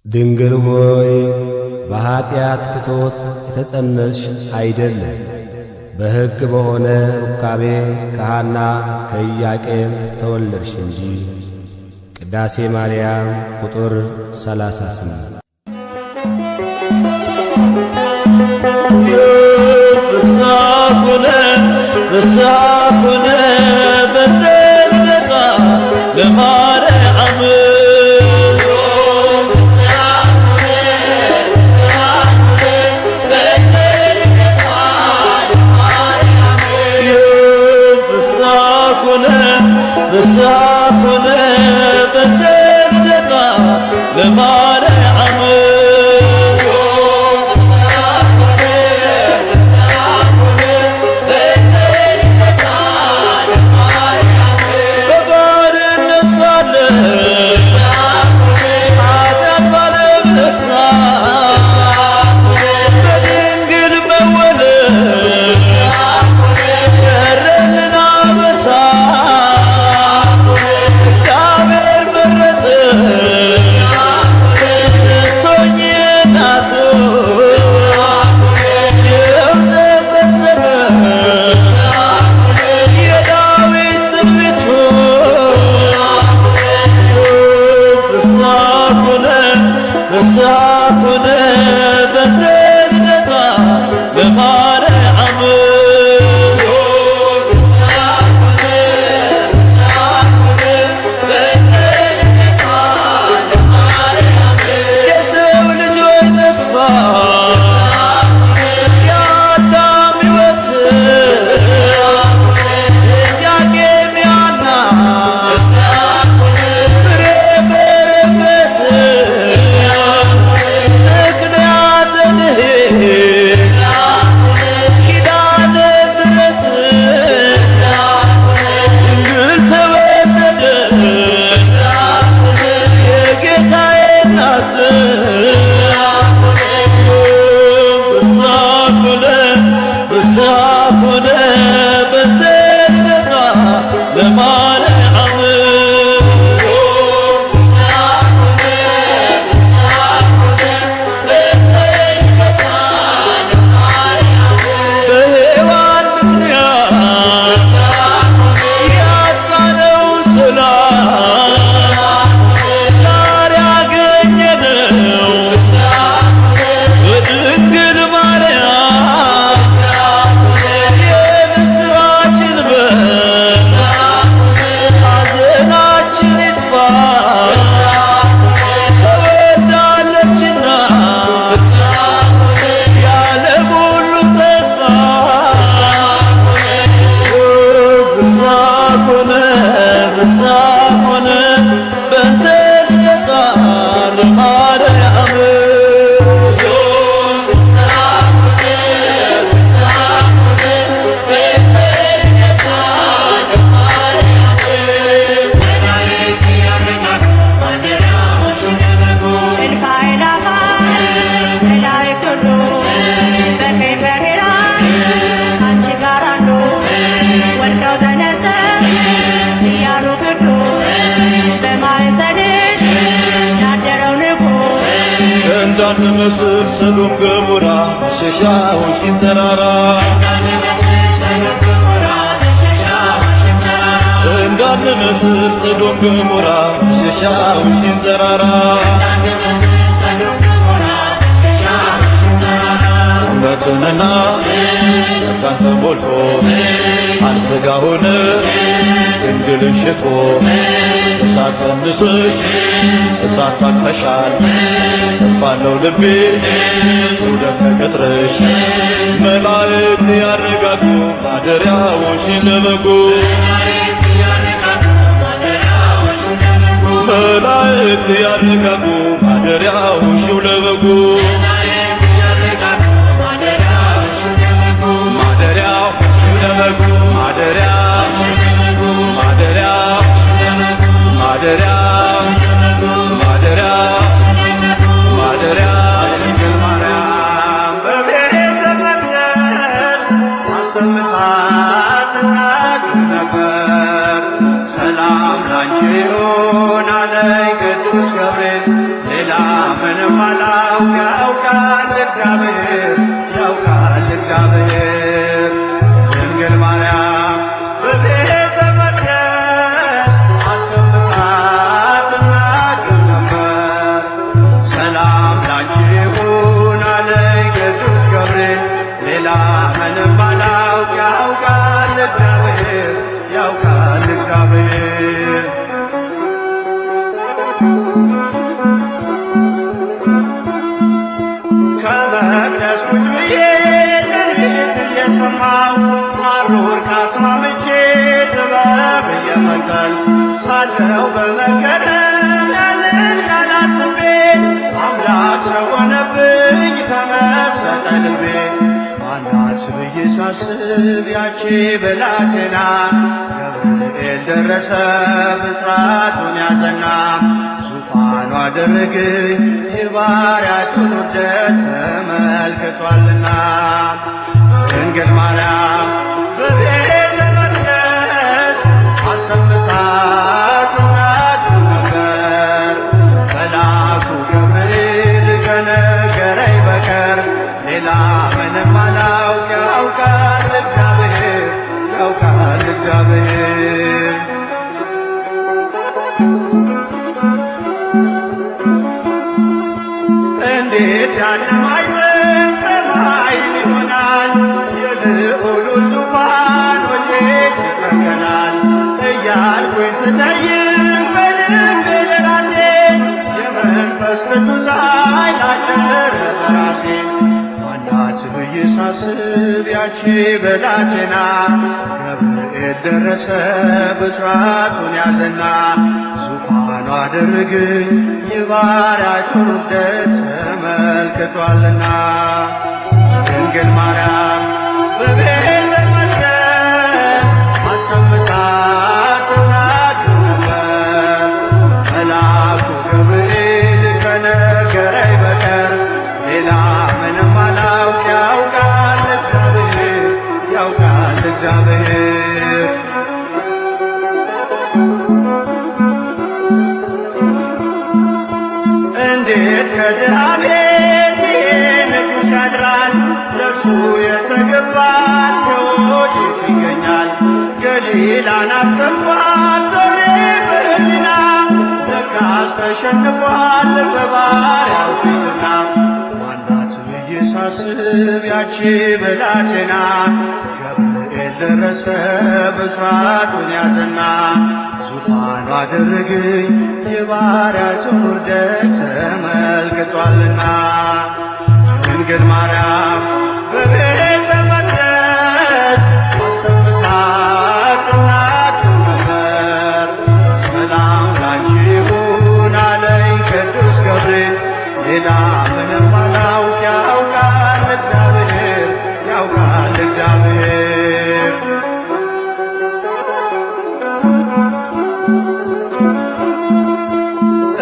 ድንግል ሆይ በኀጢአት ፍቶት የተጸነስሽ አይደለም፣ በሕግ በሆነ ሩካቤ ከሐና ከኢያቄም ተወለድሽ እንጂ። ቅዳሴ ማርያም ቁጥር 38። ፍሳኩነ በተልደቃ ለማርያም ፍሳኩነ በተልደቃ ለማርያም ፍሳኩነ በተልደቃ ለማርያም የሰው ልጆች ተስፋ የአዳም ሕይወት ኢያቄም ሐና ፍሬ በረከት ኪዳነ ምሕረት ድንግል ተወለደች የጌታዬ እናት ፍሳኩነ በተልደቃ ለማርያም ፍሳኩነ በተልደቃ ለማርያም እንዳንመስል ሰዶም ገሞራ መሸሻዎችን ተራራ እንዳንመስል ሰዶም ገሞራ መሸሻዎችን ተራራ እውነትንና ጸጋን ተሞልቶ አልሥጋ ሆነ ድንግልን ሽቶ እሳት ቀንሰሽ እሳት ታቅፈሻል ተስፋለው ልቤ ውደት ከቅጥርሽ መላእክት ያረጋጉ ማደሪያዎሽን ለበጉ መላእክት ያረጋጉ ማደሪያዎሽን ለበጉ ማደሪያዎሽን ለበጉ ማደሪያዎሽን ለበጉ ማደሪያ ድንግል ማርያም በቤተ መቅደስ አሰምታ ትናገር ነበር። ሰላም ላንቺ ይሁን አለኝ ቅዱስ ገብርኤል ሌላ ምንም አላውቅ ያውቃል እግዚአብሔር ያውቃል እግዚአብሔር። ድንግል ማርያም በቤተ መቅደስ አሰምታ ትናገር ነበር። ሰላም ላንቺ ይሁን አለኝ ቅዱስ ገብርኤል ሌላ ምንም አላውቅ ያውቃል እግዚአብሔር ያውቃል እግዚአብሔር። ከመቅደስ ቁጭ ብዬ ትንቢት እየሰማሁ ሐሩር ካስማምቼ ጥበብ እየፈተልኩ ሳለሁ በመገረም ያንን ቃል አስቤ አምላክ ሰው ሆነብኝ ተመሰጠ ልቤ። ማናት ብዬ ሳስብ ያቺ ብላቴና ገብርኤል ደረሰ ብስራቱን ያዘና ዙፋኑ አደረገኝ የባሪያቱን ውርደት ተመልክቷልና። ድንግል ማርያም በቤተ መቅደስ አሰምታ ትናገር ነበር። መልአኩ ገብርኤል ከነገረኝ በቀር ሌላ ምንም አላውቅ ያውቃል እግዚአብሔር ያውቃል እግዚአብሔር። እንዴት ያለ ማዕዘን ሰማይ ይሆናል የልዑሉ ዙፋን ወዴት ይተከላል እያልኩኝ ስጠይቅ በልቤ ለራሴ የመንፈስ ቅዱስ ኃይል አደረ በራሴ። ማናት ብዬ ሳስብ ያቺ ብላቴና ገብርኤል ደረሰ ብስራቱን ያዘና ዙፋኑ አደረገኝ የባሪያቱን ውርደት ተመልክቷልና። ድንግል ማርያም በቤተ መቅደስ አሰምታ ትናገር ነበር። መልአኩ ገብርኤል ከነገረኝ በቀር ሌላ ምንም አላውቅ ያውቃል እግዚአብሔር ያውቃል እግዚአብሔር። እንዴት ከድሃ ቤት ንጉሥ ያድራል ለእርሱ የተገባስ ከወዴት ይገኛል? ገሊላን አሰብኳት ዞሬ በሕሊና ለካስ ተሸንፏል በባሪያው ትሕትና። ማናት ብዬ ሳስብ ያቺ ብላቴና ገብርኤል ደረሰ ብስራቱን ያዘና ዙፋኑ አደረገኝ የባሪያቱን ውርደት ተመልክቷልና። ድንግል ማርያም በቤተ መቅደስ አሰምታ ትናገር ነበር። ሰላም ላንቺ ይሁን አለኝ ቅዱስ ገብርኤል ሌላ ምንም አላውቅ ያውቃል እግዚአብሔር ያውቃል እግዚአብሔር።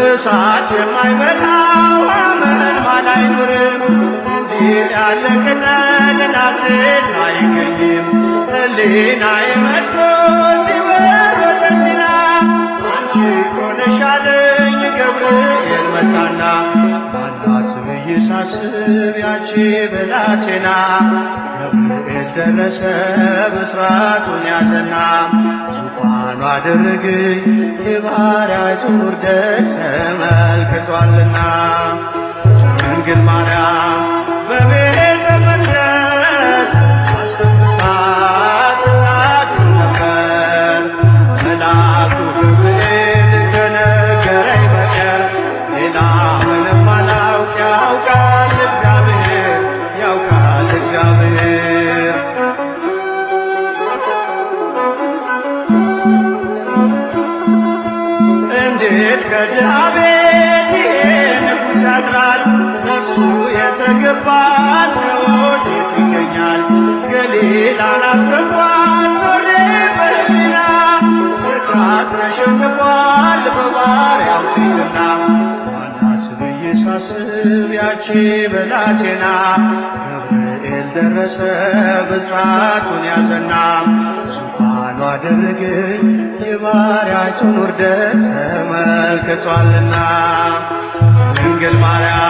እሳት የማይበላው አመልማል አይኖርም እንዲህ ያለ ቅጠል ናፍሬት አይገኝም። ሕሊናዬ መጥቶ ሲበር ወደ ሲና አንቺ እኮ ነሽ አለኝ ገብርኤል መጣና። ማናት ብዬ ሳስብ ያቺ ብላቴና ገብርኤል ደረሰ ብስራቱን ያዘና ዙፋኑ አደረገኝ የባሪያቱን ውርደት ተመልክቷልና። ድንግል ማርያም በቤተ መቅደስ አሰምታ ትናገር ነበር። መልአኩ ገብርኤል ከነገረኝ በቀር ሌላ ምንም አላውቅ ያውቃል እግዚአብሔር ያውቃል እግዚአብሔር። እንዴት ከድሃ ቤት ንጉሥ ያድራል ለእርሱ የተገባስ ከወዴት ይገኛል? ገሊላን አሰብኳት ዞሬ በሕሊና ለካስ ተሸንፏል በባሪያው ትሕትና። ማናት ብዬ ሳስብ ያቺ ብላቴና ገብርኤል ደረሰ ብስራቱን ያዘና ዙፋኑ አደረገኝ የባሪያቱን ውርደት ተመልክቷልና። ድንግል ማርያም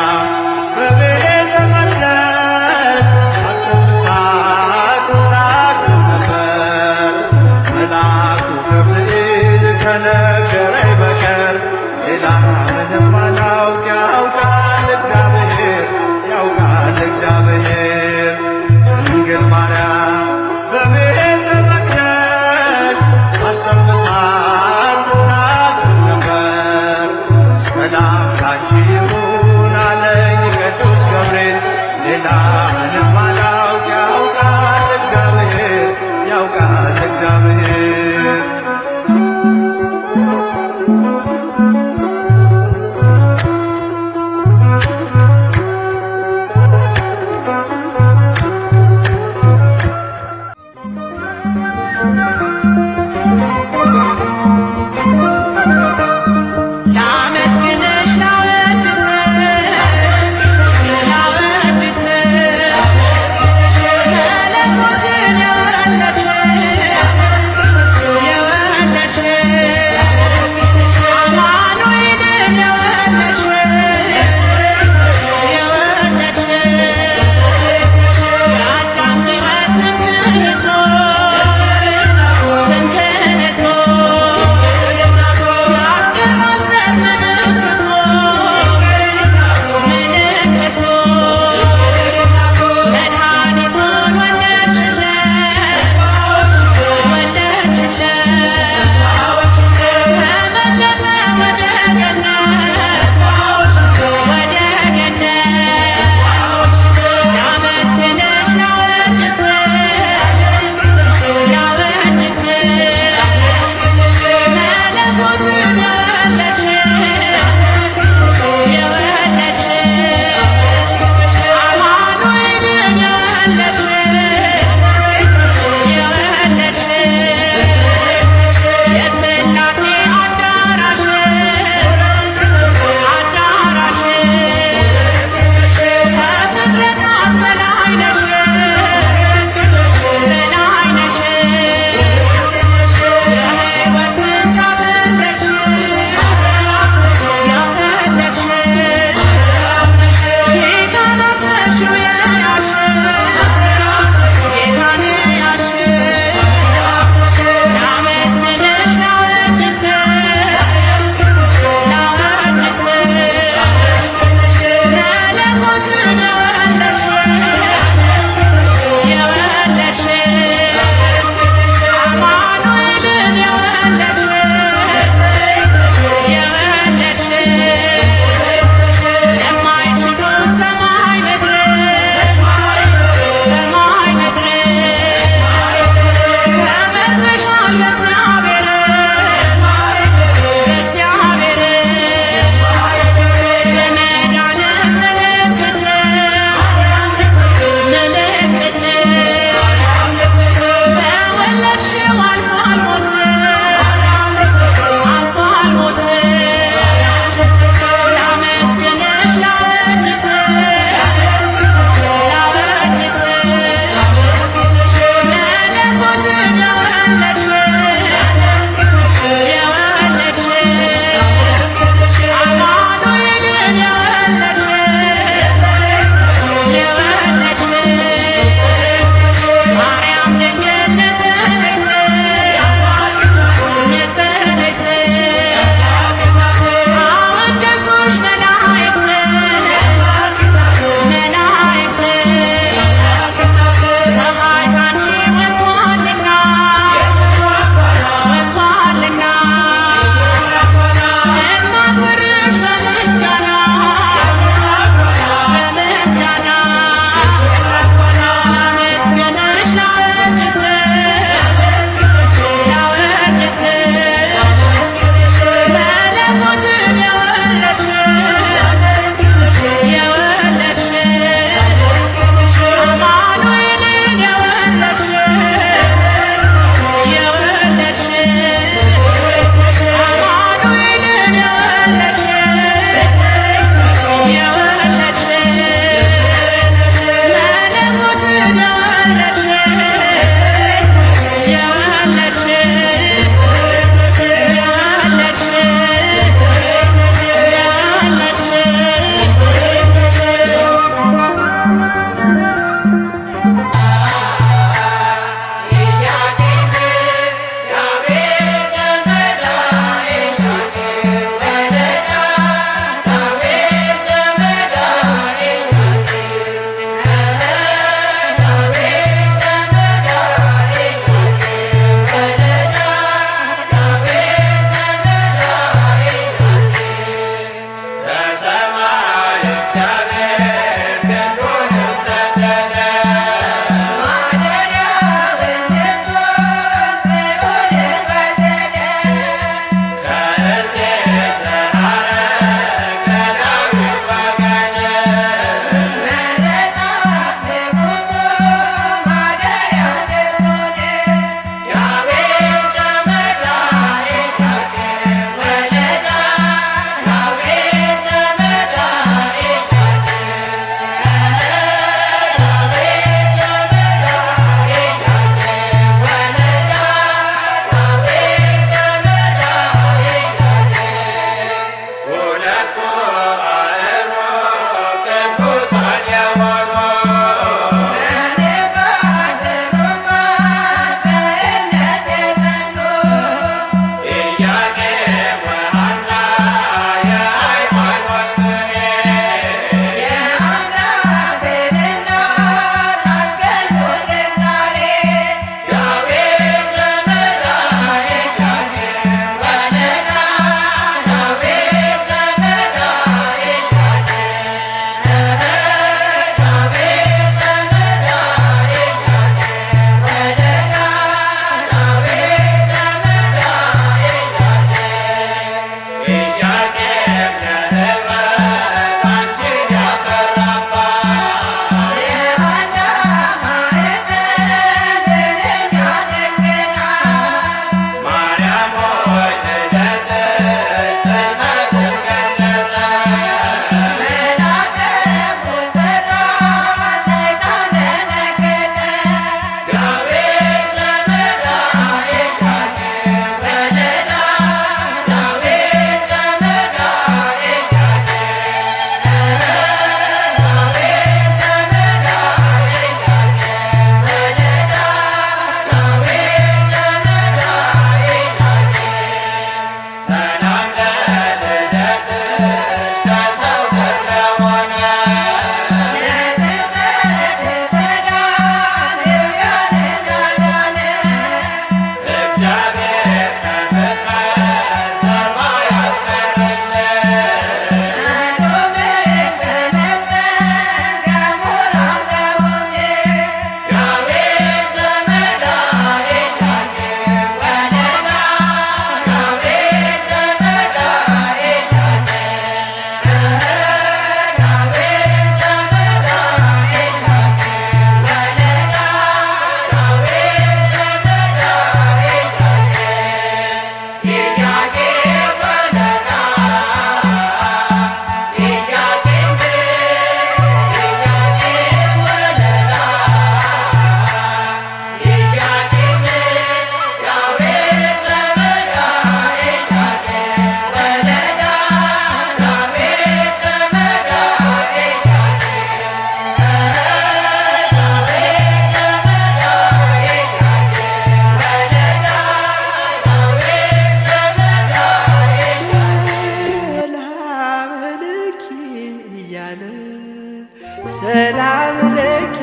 ሰላም ለኪ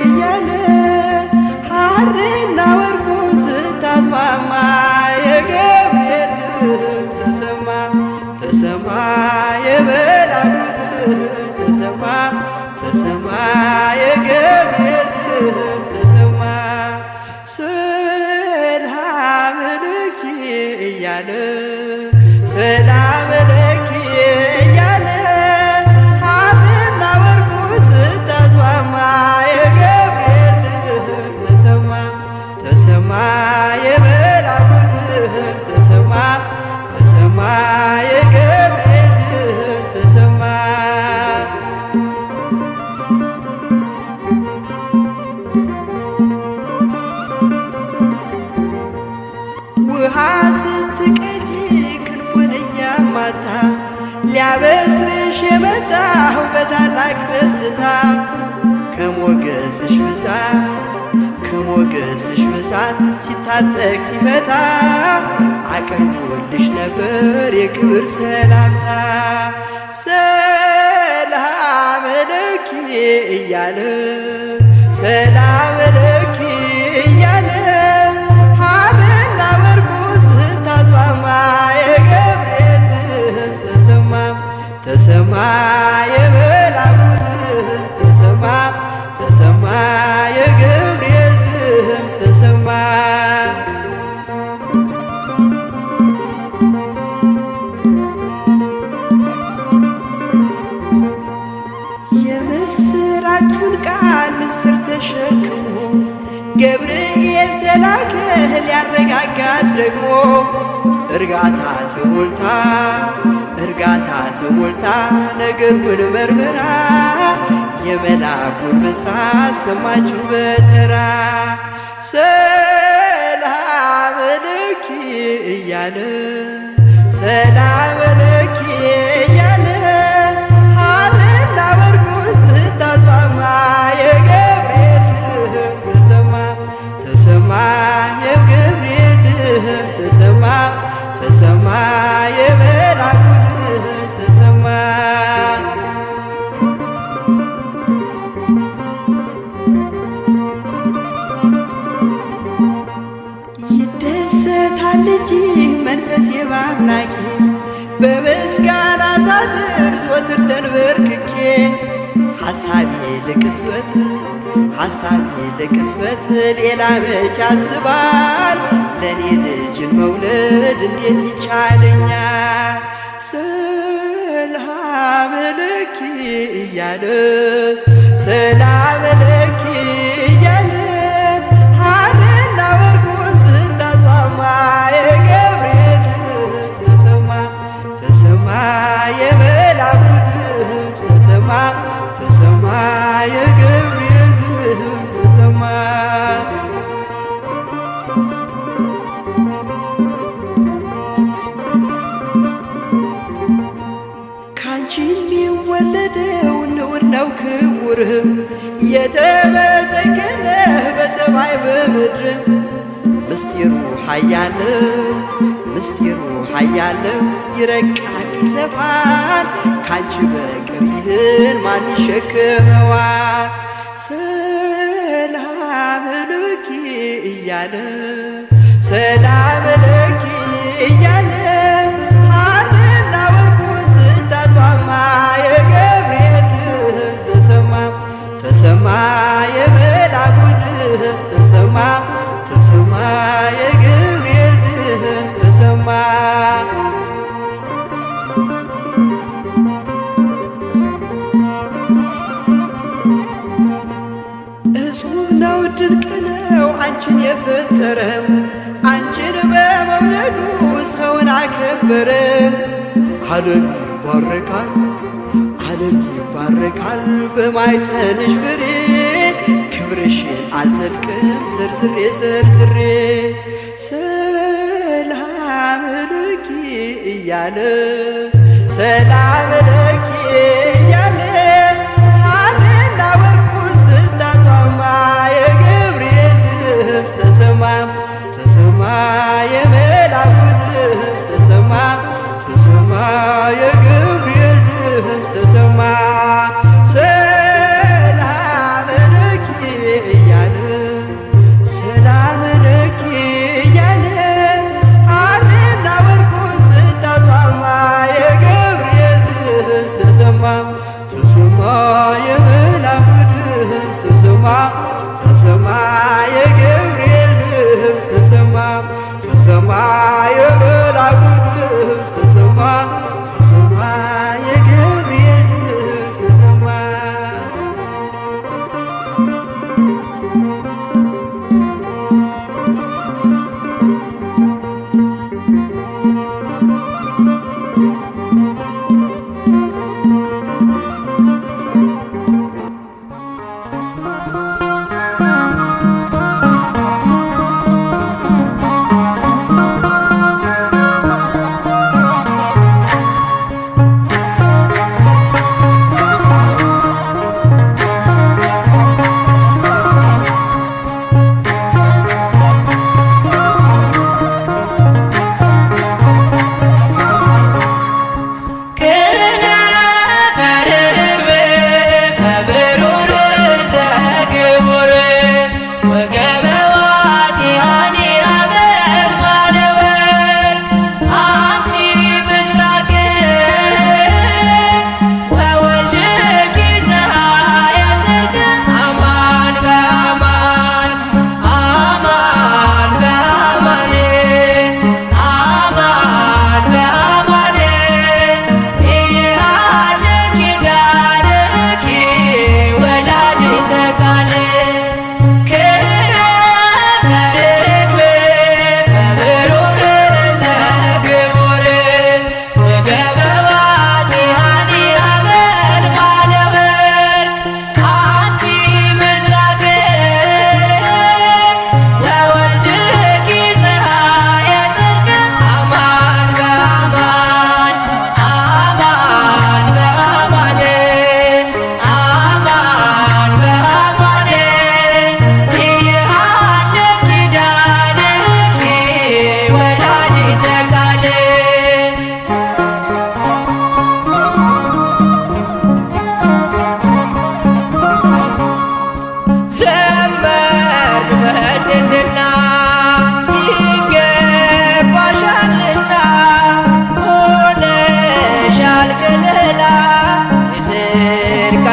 እያለ ሐርና ወርቁ ስታስማማ የገብርኤል ድምፅ ተሰማ ተሰማ የመላኩ ድምፅ ተሰማ ተሰማ የገብርኤል ድምፅ ተሰማ ሰላም ለኪ እያለ ሰላም ለኪ እያለ ሐርና ወርቁ ስታስማማ የገብርኤል ድምፅ ተሰማ ተሰማ የመላኩ ድምፅ ተሰማ ተሰማ የገብርኤል ድምፅ ተሰማ ውሃ ስትቀጂ ክንፉን እያማታ ሊያበስርሽ የመጣሁ በታላቅ ደስታ ከሞገስሽ ብዛት ሲታጠቅ ሲፈታ አቅርቦልሽ ነበር የክብር ሰላምታ ሰላም ለኪ እያለ ሰላም ለኪ እያለ ሐርና ወርቁ ስታስማማ የገብርኤል ድምፅ ተሰማ ተሰማ የመላኩ ድምፅ ተሰማ ተሰማ የገብርኤል ድምፅ ተሰማ የምስራቹን ቃል ምስጢር ተሸክሞ ገብርኤል ተላከ ሊያረጋጋት ደግሞ እርጋታ ተሞልታ ነገሩን መርምራ የመልአኩን ብስራት ሰማችሁ በተራ ሰላም ለኪ እያለ ሰላም ለኪ እያለ ሐርና ወርቁ ስታስማማ የገብርኤል ድምፅ ተሰማ ተሰማ የገብርኤል ድምፅ ተሰማ ተሰማ የመልአኩ ድምፅ ተሰማ ይደሰታል ልጅ መንፈሴ በአምላኬ በምስጋና ሳድር ዘወትር ተንበርክኬ ሐሳቤ ለቅጽበት ሌላ መች ያስባል ለኔ ልጅን መውለድ እንዴት ይቻለኛል ሰላም ለኪ እያለ ሰላም ለኪ እያለ ሐርና ወርቁ ስታስማማ የገብርኤል ድምፅ ተሰማ ተሰማ የመልአኩ ድምፅ ተሰማ ተሰማ የገብርኤል ድምፅ ተሰማ ካንቺ የሚወለደው ንዑድ ነው ክቡርም የተመሰገነ በሰማይ በምድር ምስጢሩ ኃያለው ይረቃል ይሰፋል ካንቺ በቀር ይህን ማን ይሸከመዋል ሰላም ለኪ እያለ ሰላም ለኪ እያለ ሐርና ወርቁ ስታስማማ የገብርኤል ድምፅ ተሰማ ተሰማ የመልአኩ ድምፅ ተሰማ ተሰማ የገብርኤል ድምፅ ተሰማ እጹብ ነው ድንቅ ነው አንቺን የፈጠረም አንቺን በመውደዱ ሰውን አከበረ ዓለም ይባረካል በማኅፀንሽ ፍሬ ክብርሽን አልዘልቅም ዘርዝሬ ሰላም ለኪ እያለ ሰላም ለኪ እያለ ሐርና ወርቁ ስታስማማ የገብርኤል ድምፅ ተሰማ ተሰማ የመልአኩ ድምፅ ተሰማ ተሰማ የገብርኤል ድምፅ ተሰማ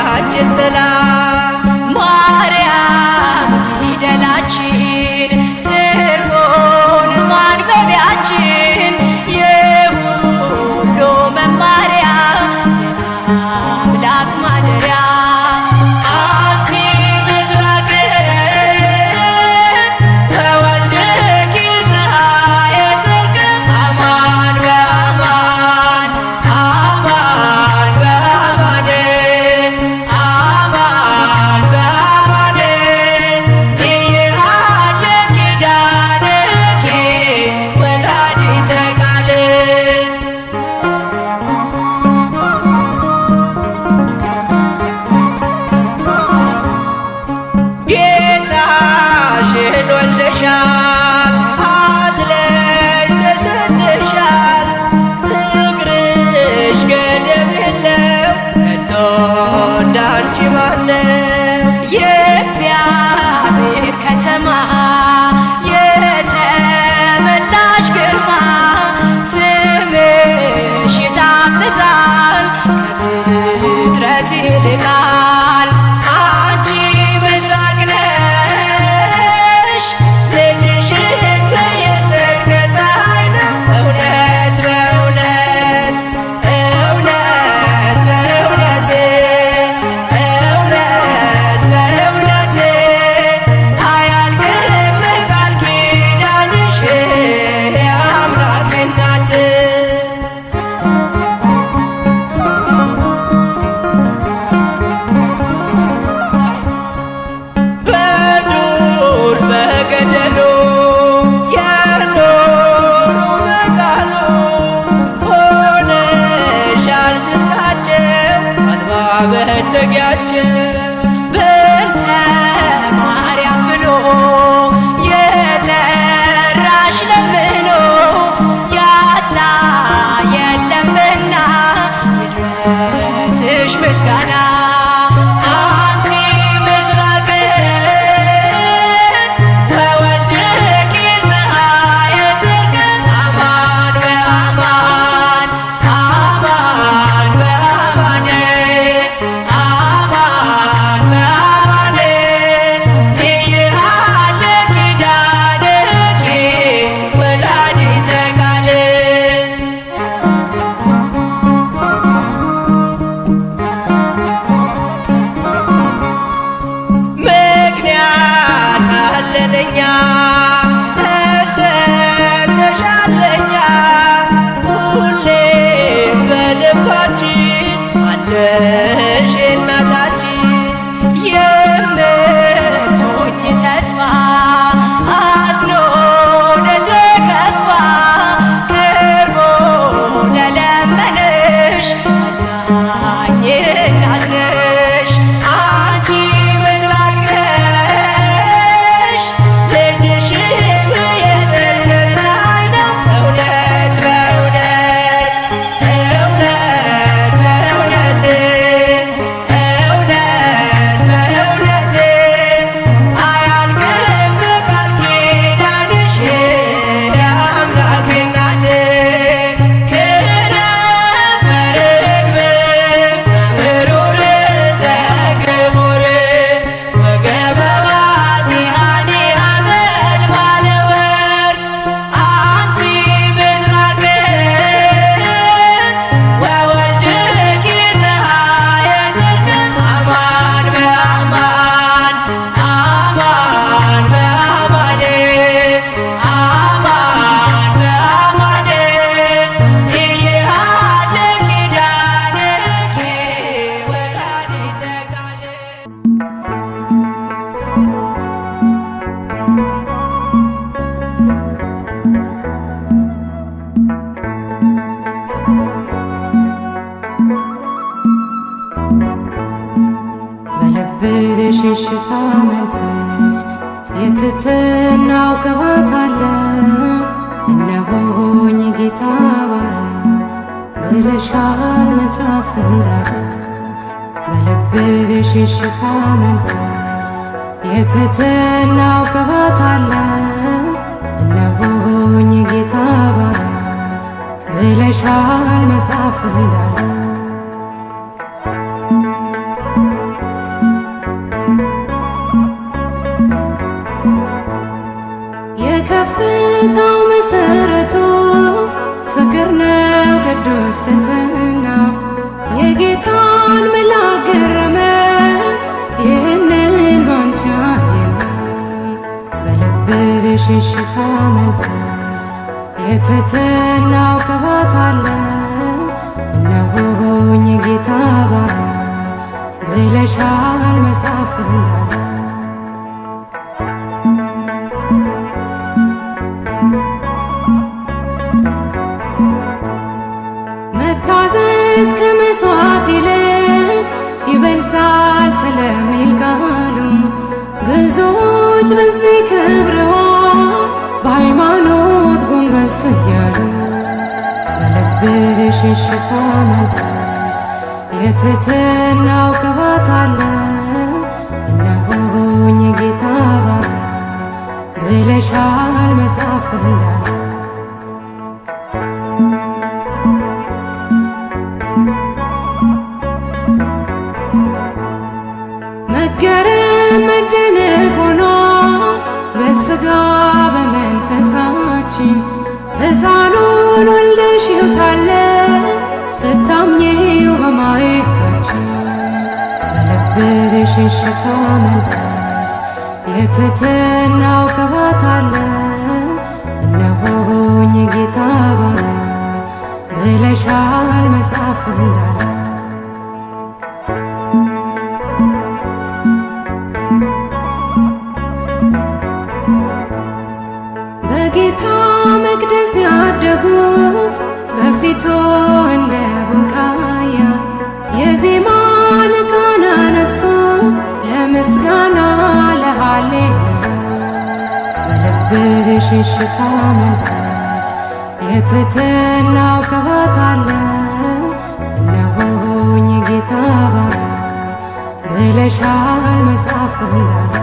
የልባችን ጥላ ማርያም ፊደላችን ጽርቁን ማንበቢያችን የሁሉ መማሪያ የአምላክ ማደሪያ አንቲ ምስራቅ በወልድኪ ፀሐየ ጽድቅ አማን በአማን አማን በአማን አማን በአማን ይሃለ ኪዳንኪ ወላዲተ ቃል ጌታሽን ወልደሻል አዝለሽ ተሰጥተሻል ፍቅርሽ ገደብ የለው ከቶ እንዳንቺ ማነው የእግዚአብሔር ከተማ የተመላሽ ግርማ ስምሽ ይጣፍጣል ከፍጥረት ይልቃል አንቺ ምስራቅ ነሽ ልጅሽን በየጽድቅ ፀሐይ ነው እውነት በእውነት እውነት በእውነት እውነት በእውነት አያልቅም ቃል ኪዳንሽ የአምላክ እናት በዱር በገደሉ የኖሩ በቃሉ ሆነሻል ስፍራቸው አልባ መጠጊያቸው በእንተ ማርያም ብሎ የጠራሽ ለምኖ ያጣ የለምና ይድረስሽ ምስጋና አንቲ ምስራቅ በወልድኪ ፀሐየ ጽድቅ አማን በአማን አማን በአማን አማን በአማን ይሃለ ኪዳንኪ ወላዲተ ቃል ምክንያት አለንኛ ተሰጥተሻለኛ ሁሌም በልባችን አለሽ እናታችን የምትሆኝ ተስፋ አዝኖ ለተከፋ ቀርቦ ለለመነሽ አዛኝ እናት ነሽ አንቺ ምስራቅ ነሽ ልጅሽን በየጽድቅ ፀሐይ ነው እውነት በእውነት እውነት በእውነት እውነት በእውነት አያልቅም ቃል ኪዳንሽ የአምላክ እናት ክነፈ ርግብ ምሩር ዘክቡር ወገበ ባቲሃኒ አመድ ባለ ወርቅ አንቲ ምስራቅ ወወልድኪ ፀሐየ ጽድቅ አማን በአማን አማን በአማን አማን በአማን ይሃለ ኪዳንኪ ወላዲተ ቃል በልብሽ የሽታ መንፈስ የትትናው ቅባት አለ እነሆኝ ጌታ ባሪያ ብለሻል መጽሐፍ እንዳለ በልብሽ የሽታ መንፈስ የትትናው ቅባት አለ እነሆኝ ጌታ ባሪያ ብለሻል መጽሐፍ እንዳለ የከፍታው መሰረቱ ፍቅር ነው ቅዱስ ትሕትና የጌታን መልአክ ገረመ ይህንን ባንቺ አየና በልብሽ የሽታ መንፈስ የትሕትናው ቅባት አለ እነሆኝ የጌታ ባሪያ ብለሻል መጽሐፍ እንዳለ መታዘዝ ከመሥዋዕት ይልቅ ይበልጣል ስለሚል ቃሉ ብዙዎች በዚህ ከብረዋል በሃይማኖት ጎንበስ እያሉ በልብሽ የሽታ መንፈስ የትሕትናው ቅባት አለ እነሆኝ የጌታ ባሪያ ብለሻል መጽሐፍ እንዳለ መገረም መደነቅ ሆኖ በሥጋ በመንፈሳችን ሕፃኑን ወልደሽው ሳለ ስታምኚው በማየታችን በልብሽ የሽታ መንፈስ የትሕትናው ቅባት አለ እነሆኝ የጌታ ባሪያ ብለሻል መጽሐፍ እንዳለ በጌታ መቅደስ ያደጉት በፊቱ እንደ ቡቃያ የዜማን ቃና ነሱ ለምስጋና ለሃሌሉያ በልብሽ የሽታ መንፈስ የትሕትናው ቅባት አለ እነሆኝ የጌታ ባሪያ ብለሻል መጽሐፍ እንዳለ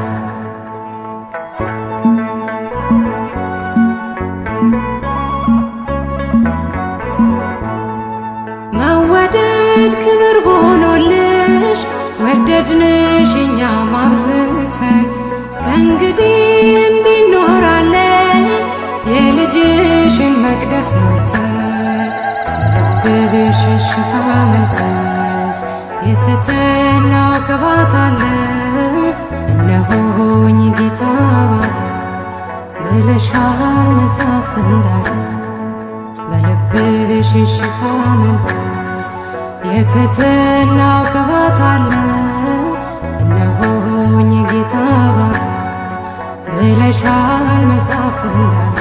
መወደድ ክብር ሆኖልሽ ወደድንሽ እኛም አብዝተን ከእንግዲህ እንዲኖራለን የልጅሽን መቅደስ ሞልተን በልብሽ የሽታ መንፈስ የትሕትናው ቅባት አለ እነሆኝ ጌታ ባሪያ ብለሻል መጽሐፍ እንዳለ በልብሽ የሽታ መንፈስ የትሕትናው ቅባት አለ እነሆኝ ጌታ ባሪያ ብለሻል መጽሐፍ እንዳለ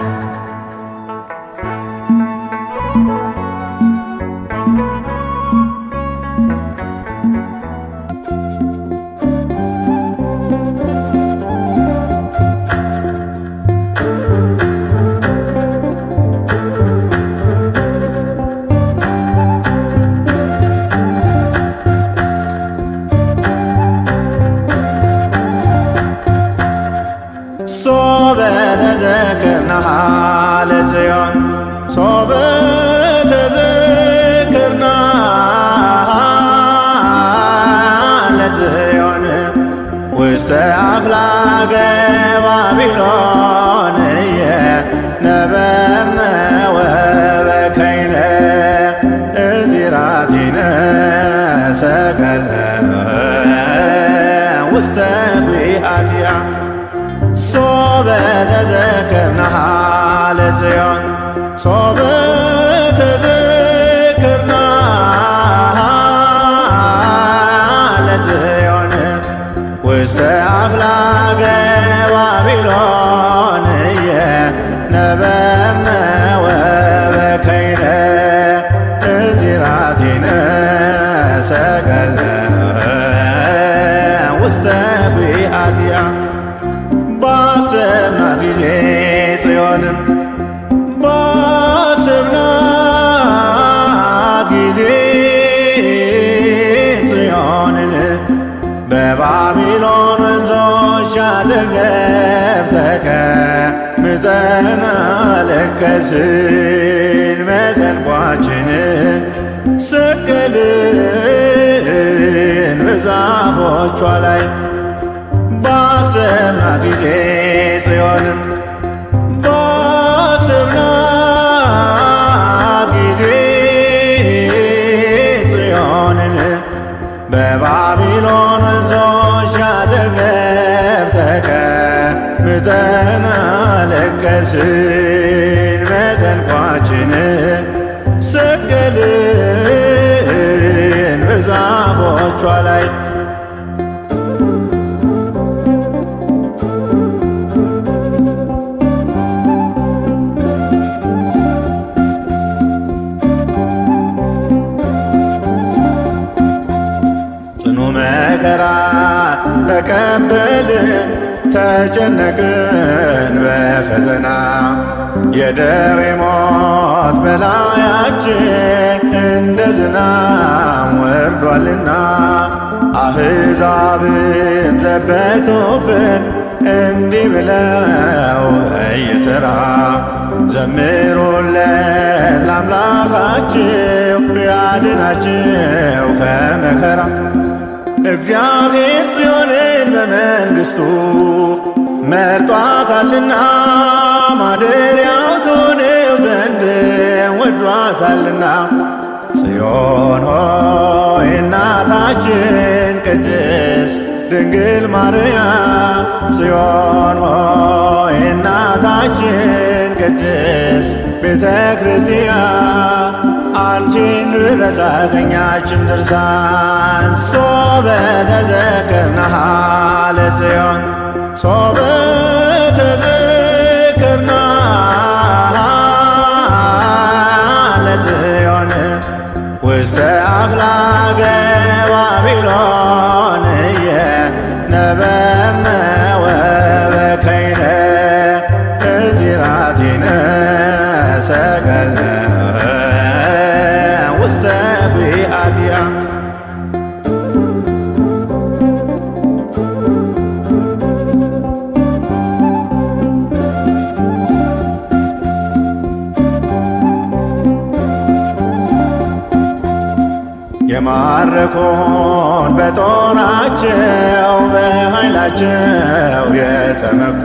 ሶበ ተዘክርናሃ ለጽዮን ሶበ ተዘክርናሃ ለጽዮን ውስተ አፍላገ ባቢሎን ነበርነ ወበከይነ እዚራቲነ ሰቀለ ውስተ ጒሃቲሃ ሶበ ተዘክርናሃ ለጽዮን ሶበ ተዘክርናሃ ለጽዮን ውስተ አፍላገ ባቢሎን ነበርነ ወበከይነ እዚራቲነ ሰቀለ ውስተ ጒሃቲሃ ባሰብናት ጊዜ ጽዮንም ባሰብናት ጊዜ ጽዮንን በባቢሎን ወንዞች አጠገብ ተቀምጠን አለቀስን መሰንቋችንን ሰቀልን በዛፎቿ ላይ ባሰብናት ጊዜ ጽዮንም በባቢሎን ወንዞች አጠገብ ተቀምጠን አለቀስን። መሰንቋችንን ሰቀልን በዛፎቿ ላይ መከራ ተቀበልን ተጨነቅን በፈተና የደዌ ሞት በላያችን እንደ ዝናብ ወርዷልና አሕዛብም ዘበቱብን እንዲህ ብለው በየተራ ዘምሩለት ለአምላካችሁ ያድናችሁ ከመከራ እግዚአብሔር ጽዮንን በመንግሥቱ መርጧታልና ማደሪያው ትሆነው ዘንድ ወዷታልና። ጽዮን ሆይ እናታችን ቅድስት ድንግል ማርያም ጽዮን ሆይ እናታችን ቅድስት ቤተ ክርስቲያን አንቺን ብረሳ ቀኛችን ድርሳን ሶበ ተዘክርናሃ ለጽዮን ሶበ ተዘክርናሃ ለጽዮን ውስተ አፍላገ ባቢሎን ነበርነ ወበከይነ እዚራቲነ ሰቀልነ ውስተ ቢአትያ የማረኮን በጦራቸው በኃይላቸው የተመኩ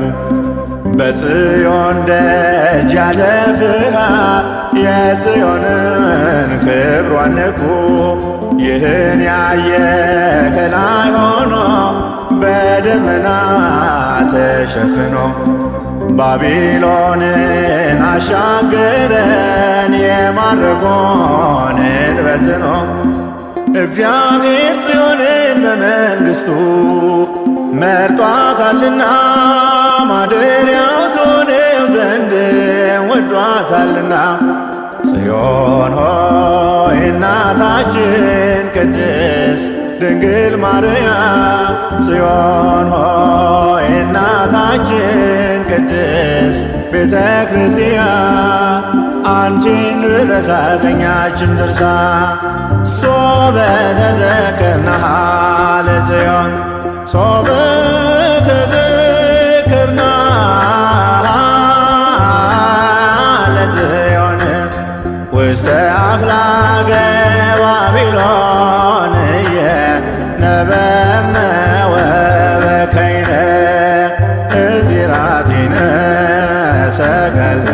በጽዮን ደጅ ያለ ፍርሃት የጽዮንን ክብሯን ነኩ። ይህን ያየ ከላይ ሆኖ በደመና ተሸፍኖ ባቢሎንን አሻገረን የማረኮንን በትኖ እግዚአብሔር ጽዮንን በመንግሥቱ መርጧታልና ማደሪያው ትሆነው ዘንድ ወዷታልና። ጽዮን ሆይ እናታችን ቅድስት ድንግል ማርያም ጽዮን ሆይ እናታችን ቅድስት ቤተ ክርስቲያን አንቺን ብረሳ ቀኛችን ድርሳ ሶበ ተዘክርናሃ ለጽዮን ሶበ ተዘክርናሃ ለጽዮን ውስተ አፍላገ ባቢሎን ነበርነ ወበከይነ እዚራቲነ ሰቀልነ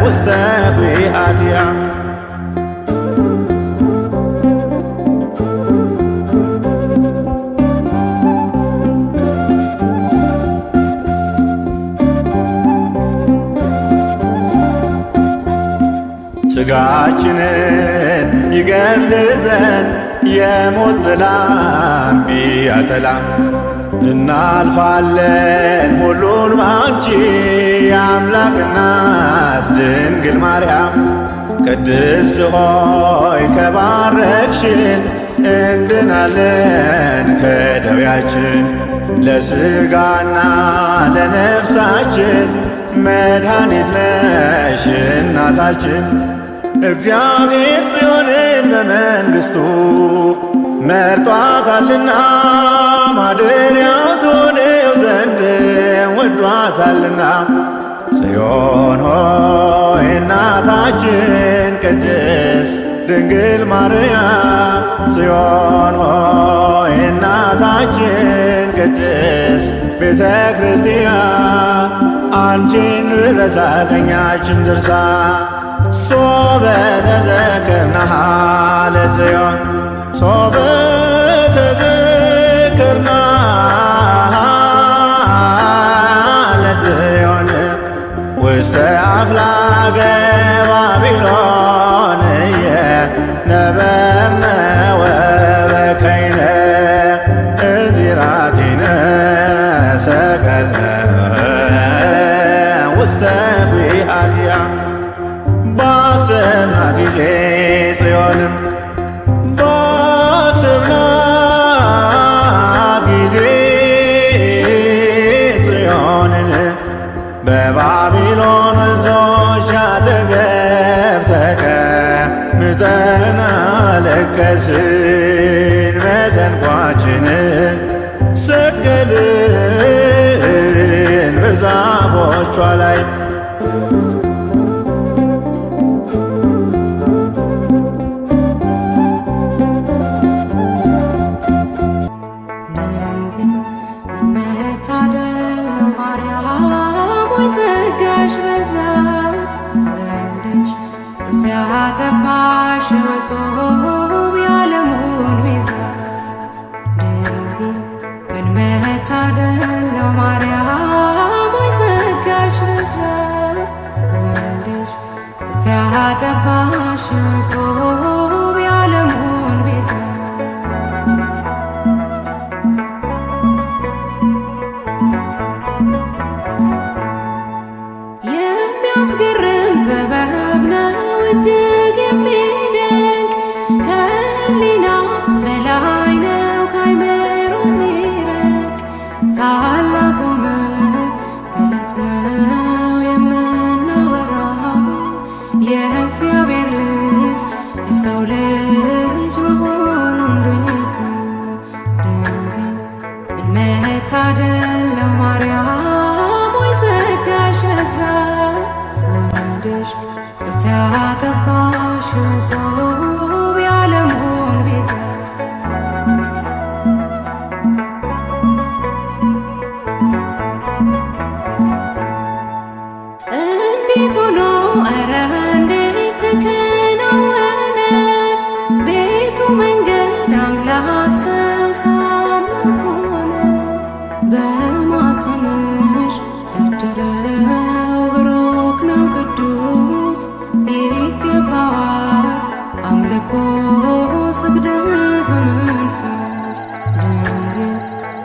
ውስተ ቢአትያ ሥጋችንን ይገድል ዘንድ የሞት ጥላም ቢያጠላም እናልፋለን ሁሉን ባንቺ የአምላክ እናት ድንግል ማርያም ቅድስት ሆይ ከባረክሽን እንድናለን ከደዌያችን ለሥጋና ለነፍሳችን መድኃኒት ነሽ እናታችን። እግዚአብሔር ጽዮንን በመንግሥቱ መርጧታልና ማደሪያው ትሆነው ዘንድ ወዷታልና። ጽዮን ሆይ እናታችን ቅድስት ድንግል ማርያም ጽዮን ሆይ እናታችን ቅድስት ቤተ ክርስቲያን አንቺን ብረሳ ቀኛችን ድርሳ ሶበ ተዘክርናሃ ለጽዮን ሶበ ተዘክርና ለጽዮን ውስተ አፍላገ ባቢሎን ነበርነ ወበከይነ እዚራቲነ ሰቀለ ውስተ ቢሃትያ ባሰብናት ጊዜ ጽዮንም ባሰብናት ጊዜ ጽዮንን በባቢሎን ወንዞች አጠገብ ተቀምጠን አለቀስን። መሰንቋችንን ሰቀልን በዛፎቿ ላይ ያጠባሽ በጾም ያለሙን ቤዛ ድንግል ምን መታደል ነው ማርያም ወይዘጋሽ በዛ ወልደሽ ጡት ያጠባሽ በጾም ያለሙን ቤዛ የሚያስገርም ጥበብ ነው እጅግ የሚደንቅ ከህሊና በላይ ነው ካይምሮ የሚረቅ ታላቁ መገለጥ ነው የምናወራው የእግዚአብሔር ልጅ የሰው ልጅ መሆኑ እንዴት ነው ድንግል ምን መታደል ነው ማርያም ወይዘጋሽ በዛ ወልደሽ ጡት ያጠባሽ በጾም ያለሙን ቤዛ እንዴት ሆኖ ኧረ እንዴት ተከናወነ ቤቱ መንገድ አምላክ ሰው ሳምላክ ሆነ በማኅፀንሽ ያደረው ብሩክ ነው ቅዱስ ይገባዋል አምልኮ ስግደት በመንፈስ ድንግል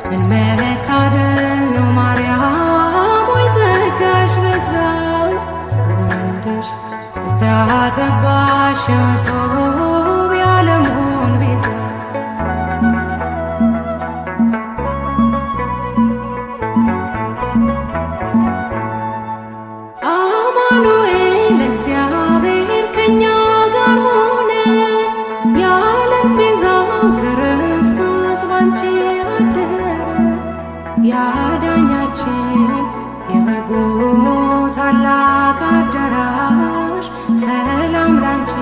ምን መታደል ነው ማርያም ወይዘጋሽ በዛ ወልደሽ ጡት ያጠባሽ በጾም ያለሙን ቤዛ አማኑኤል እግዚአብሔር ከኛ ጋር ሆነ የዓለም ቤዛው ክርስቶስ ባንቺ አደረ ያዳኛችን የበጉ ታላቅ አዳራሽ ሰላም ላንቺ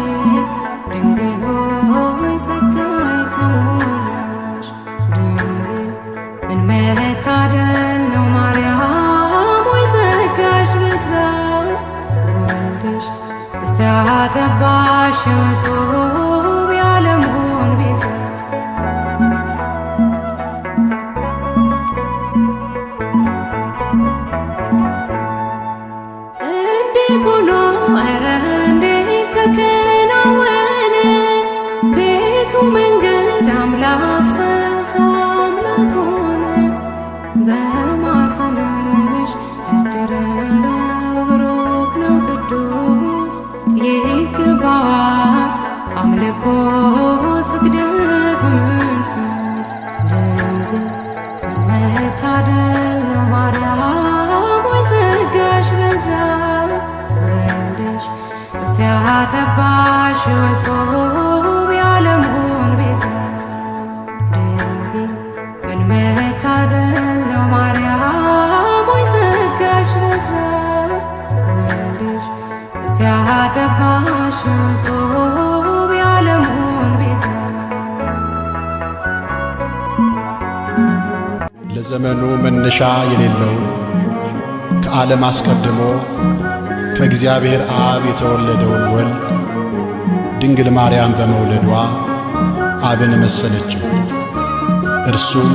ድንግል ሆይ ጸጋይ ተሞላሽ ድንግል ምን መታደል ነው ማርያም ወይዘጋሽ በዛ ወልደሽ ጡት ያጠባሽ በጾም ያለሙን ቤዛ እንዴት ሆኖ ኧረ እንዴት ተከናወነ ቤቱ መንገድ አምላክ ሰው አምላክ ሆነ በማኅፀንሽ ያደረው ብሩክ ነው ቅዱስ ይገባዋል አምልኮ ስግደት በመንፈስ ድንግል ምን መታደል ነው ማርያም ወይዘጋሽ በዛ ወልደሽ ጡት ያጠባሽ በጾም ያለሙን ቤዛ ድንግል ምን መታደል ነው ማርያም ወይዘጋሽ በዛ ወልደሽ ጡት ያጠባሽ በጾም ያለሙን ቤዛ ለዘመኑ መነሻ የሌለው ከዓለም አስቀድሞ ከእግዚአብሔር አብ የተወለደውን ወልድ ድንግል ማርያም በመውለዷ አብን መሰለችው። እርሱም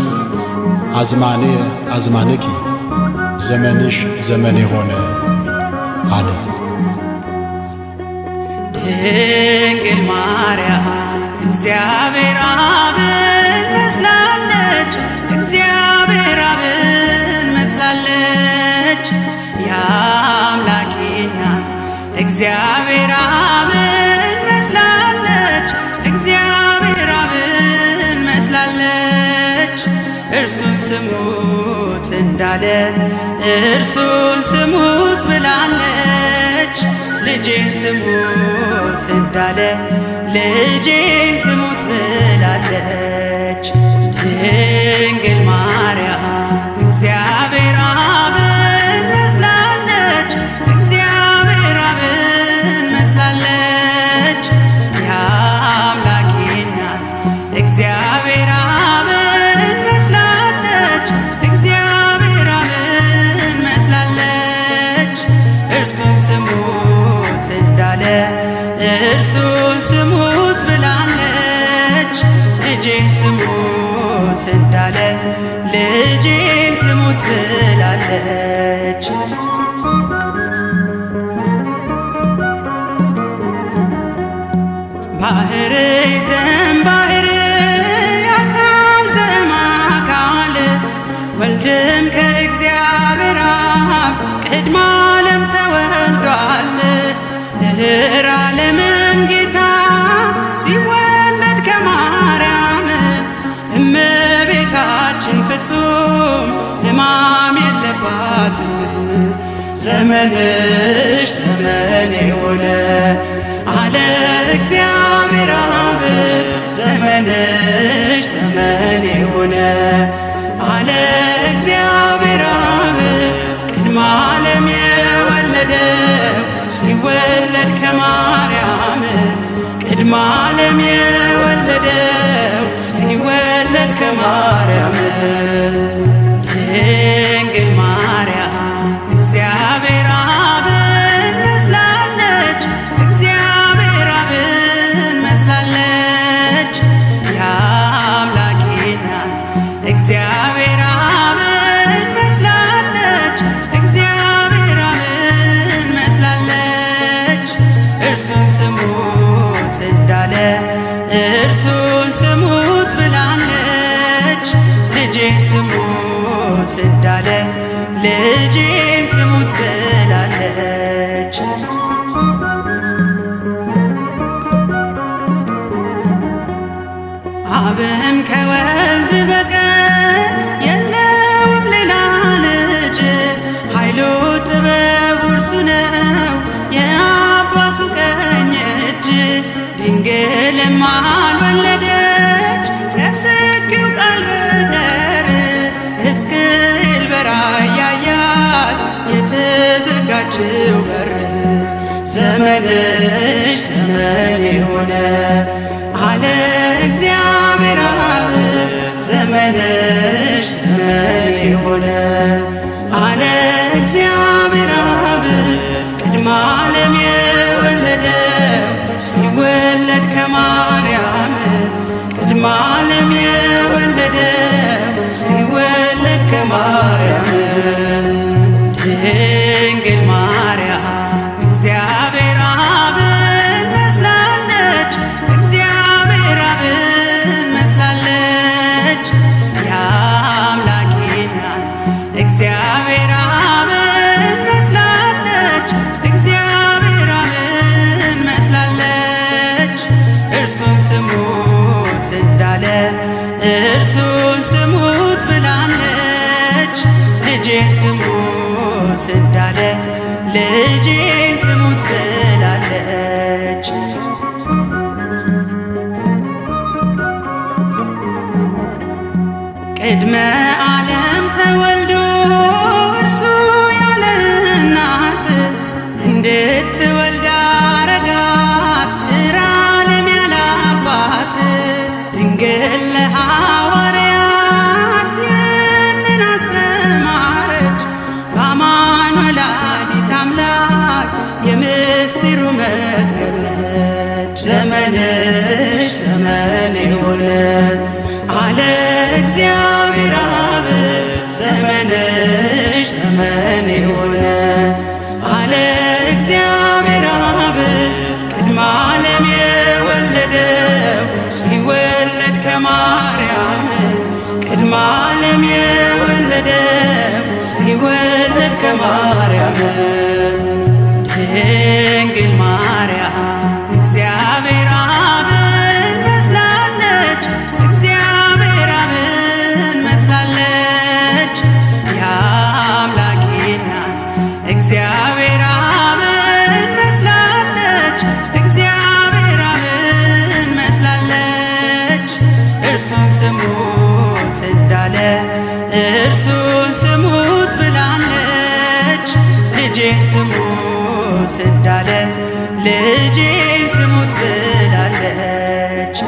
አዝማኔ አዝማንኪ ዘመንሽ ዘመኔ ሆነ አለ። ድንግል ማርያም እግዚአብሔር አብን መስላለች፣ እግዚአብሔር አብን መስላለች። የአምላኬ እናት እግዚአብሔር አብን መስላለች፣ እግዚአብሔር አብን መስላለች። እርሱን ስሙት እንዳለ እርሱን ስሙት ብላለች። ልጄን ስሙት እንዳለ ልጄን ስሙት ብላለች። ድንግል ማርያም እግዚአብሔር አብን መስላለች፣ እግዚአብሔር አብን መስላለች። የአምላኬ እናት እግዚአብሔር አብን መስላለች፣ እግዚአብሔር አብን መስላለች። እርሱን ስሙት እንዳለ እርሱን ስሙት ብላለች። ልጄን ስሙት እንዳለ ልጄን ስሙት ብላለች። ባህር ዘእምባሕር አካል ዘእምአካል ወልድም ከእግዚአብሔር አብ ቅድመ ዓለም ተወልዷል። ድኅረ ዓለምም ጌታ ሲወለድ ከማርያም እመቤታችን ፍጹም ሕማም የለባትም። ዘመንሽ ዘመኔ ሆነ አለ እግዚአብሔር አብ። ዘመንሽ ዘመኔ ሆነ አለ እግዚአብሔር አብ። ቅድመ ዓለም የወለደው ሲወለድ ከማርያም ቅድመ ዓለም የወለደው ሲወለድ ከማርያም። ድንግል ማርያም እግዚአብሔር አብን መስላለች፣ እግዚአብሔር አብን መስላለች። የአምላኬ እናት እግዚአብሔር አብን መስላለች፣ እግዚአብሔር አብን መስላለች። እርሱን ስሙት እንዳለ እርሱን ስሙት ብላለች። ልጄን ስሙት እንዳለ ልጄን ስሙት ብላለች። አብም ከወልድ በቀር የለውም ሌላ ልጅ። ኃይሉ ጥበቡ እርሱ ነው የአባቱ ቀኝ እጅ። ድንግልም አልወለደች ከስጊው ቃል በቀር። ሕዝቅኤል በራእይ ያያት የተዘጋችው በር። ዘመንሽ ዘመኔ ሆነ አለ እግዚአብሔር አብ። ዘመንሽ ዘመኔ ሆነ አለ እግዚአብሔር አብ። ቅድመ ዓለም የወለደው ሲወለድ ከማርያም ቅድመ ዓለም የወለደው ሲወለድ ከማርያም። ድንግል ማርያም እግዚአብሔር አብን መስላለች፣ እግዚአብሔር አብን መስላለች። የአምላኬ እናት እግዚአብሔር አብን መስላለች፣ እግዚአብሔር አብን መስላለች። እርሱን ስሙት እንዳለ እርሱን ስሙት ብላለች። ልጄን ስሙት እንዳለ ልጄን ስሙት ብላለች። ቅድመ ዓለም ተወልዶ እርሱ ያለ እናት እንድትወልድ አረጋት። ድኅረ ዓለም ያለ አባት ድንግል ለሐዋርያት ይህንን አስተማረች። በአማን ወላዲተ አምላክ የምስጢሩ መስገድ ነች። ዘመንሽ ዘመኔ ሆነ እግዚአብሔር አብ ዘመንሽ ዘመን የሆነ አለ እግዚአብሔር አብ ቅድመ ዓለም የወለደው ሲወለድ ከማርያም ቅድመ ዓለም የወለደው ሲወለድ ከማርያም ድንግል ማርያም እግዚአብሔር አብን መስላለች እግዚአብሔር አብን መስላለች የአምላኬ እናት እግዚአብሔር አብን መስላለች እግዚአብሔር አብን መስላለች እርሱን ስሙት እንዳለ እርሱን ስሙት ብላለች ልጄን ስሙት እንዳለ ልጄን ስሙት ብላለች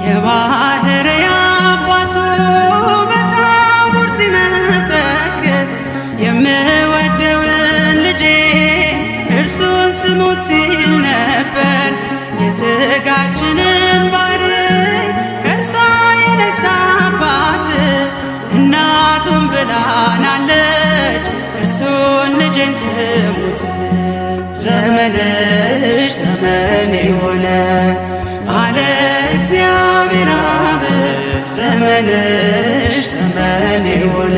የባሕርይ አባቱ በታቦር ሲመሰክር የምወደውን ልጄ እርሱን ስሙት ሲል ነበር የሥጋችንን ባሕርይ ከእርሷ የነሳባት እናቱን ብላናለች እርሱን ልጄን ስሙት ዘመንሽ ዘመን የሆነ አለ እግዚአብሔር አብ ዘመንሽ ዘመን የሆነ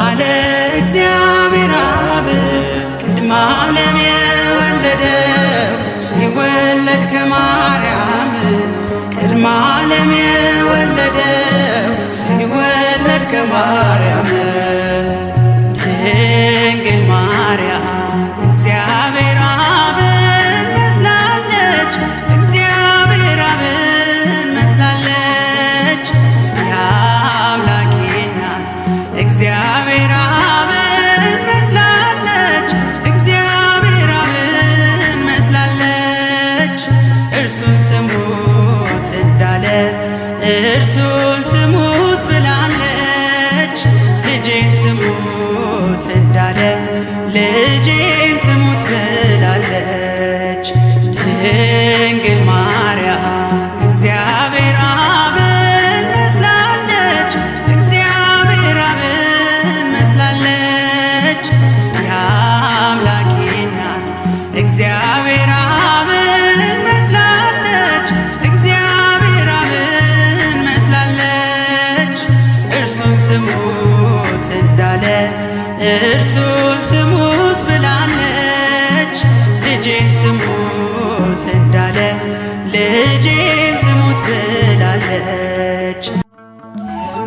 አለ እግዚአብሔር አብ ቅድመ ዓለም የወለደው ሲወለድ ከማርያም ቅድመ ዓለም የወለደው ሲወለድ ከማርያም ድንግል ማርያም እግዚአብሔር አብን መስላለች እግዚአብሔር አብን መስላለች የአምላኬ እናት እግዚአብሔር አብን መስላለች እግዚአብሔር አብን መስላለች እርሱን ስሙት እንዳለ እርሱን ስሙት ብላለች ልጄን ስሙት እንዳለ ልጄን ስሙት ብላለች ድንግል ማርያም እግዚአብሔር አብን መስላለች እግዚአብሔር አብን መስላለች የአምላኬ እናት እግዚአብሔር አብን መስላለች እግዚአብሔር አብን መስላለች እርሱን ስሙት እንዳለ እርሱን ስሙት ብላለች ልጄን ስሙት እንዳለ ልጄን ስሙት ብላለች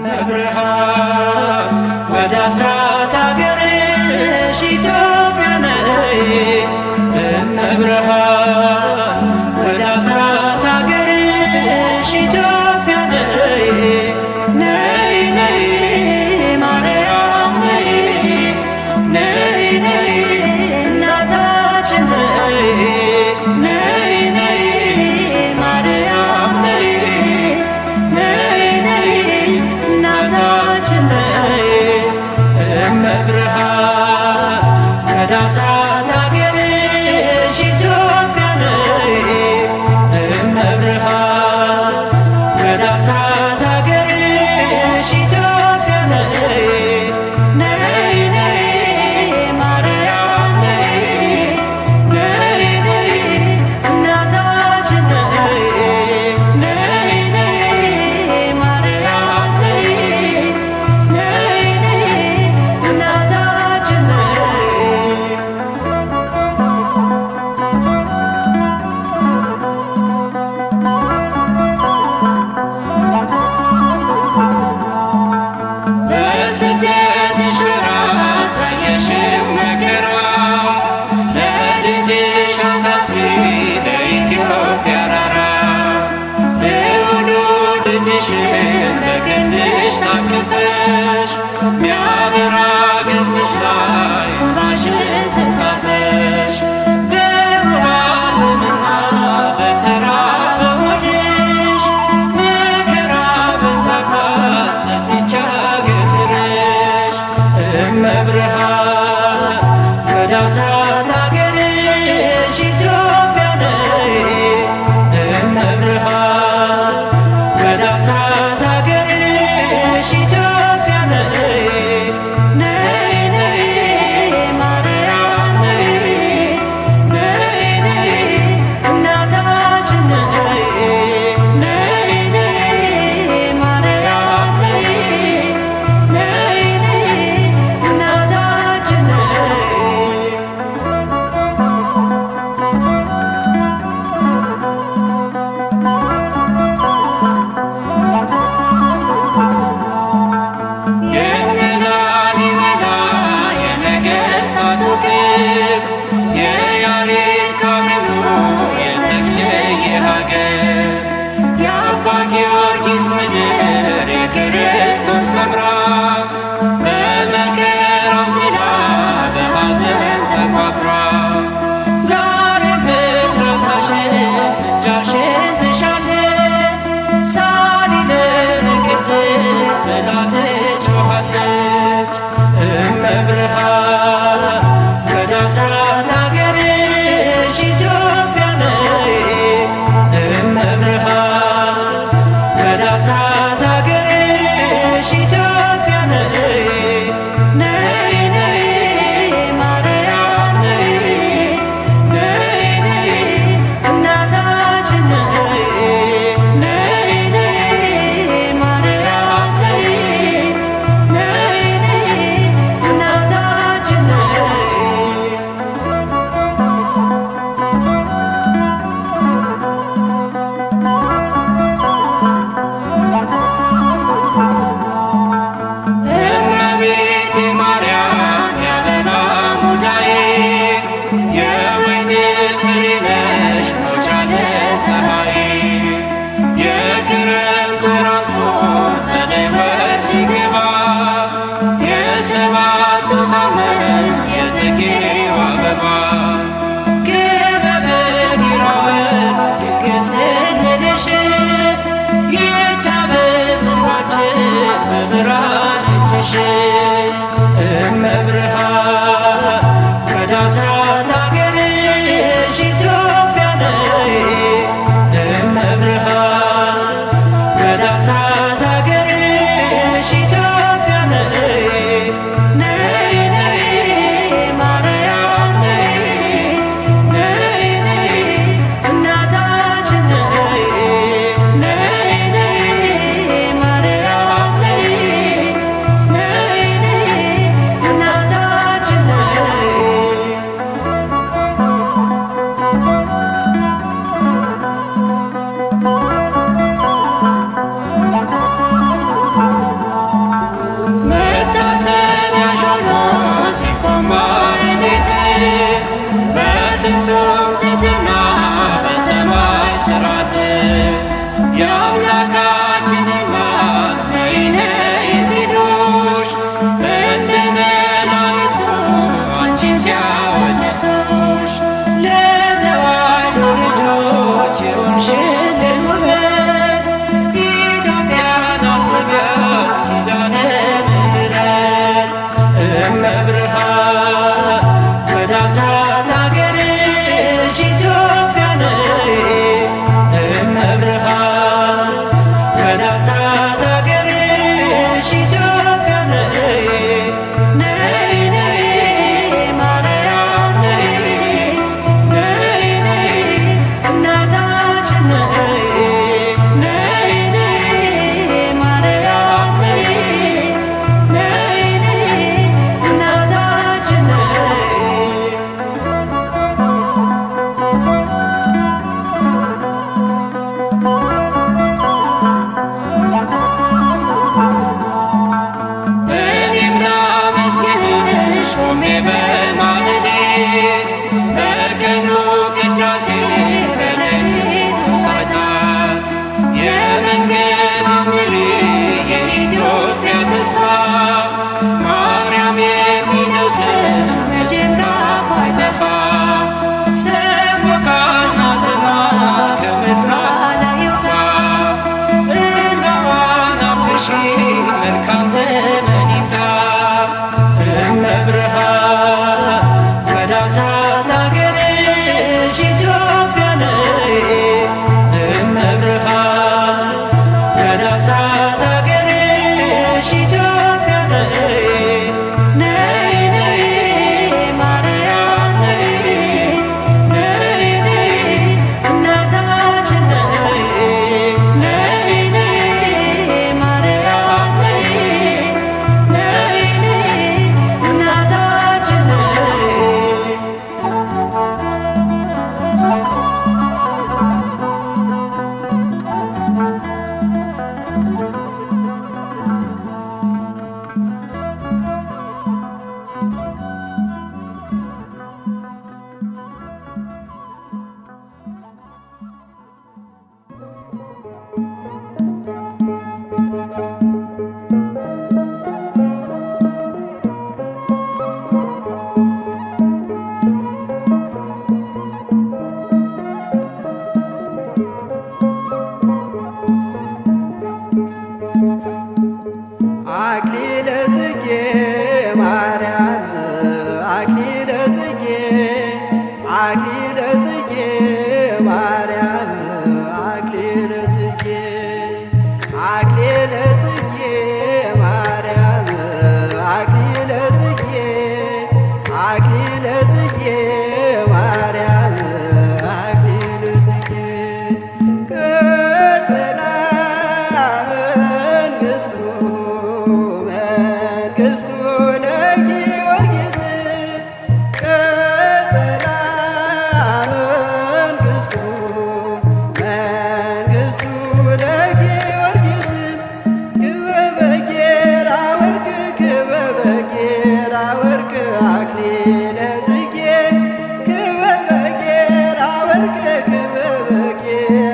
መብርሃን ወደ አስራት አገርሽ ኢትዮጵያ ነይ መብርሃን ወደ አስራት አገርሽ ኢትዮጵያ ነይ ነይ ነይ ማርያም ነይ ነይ ነይ እናታችን ነይ ነይ ነይ ማርያም ነይ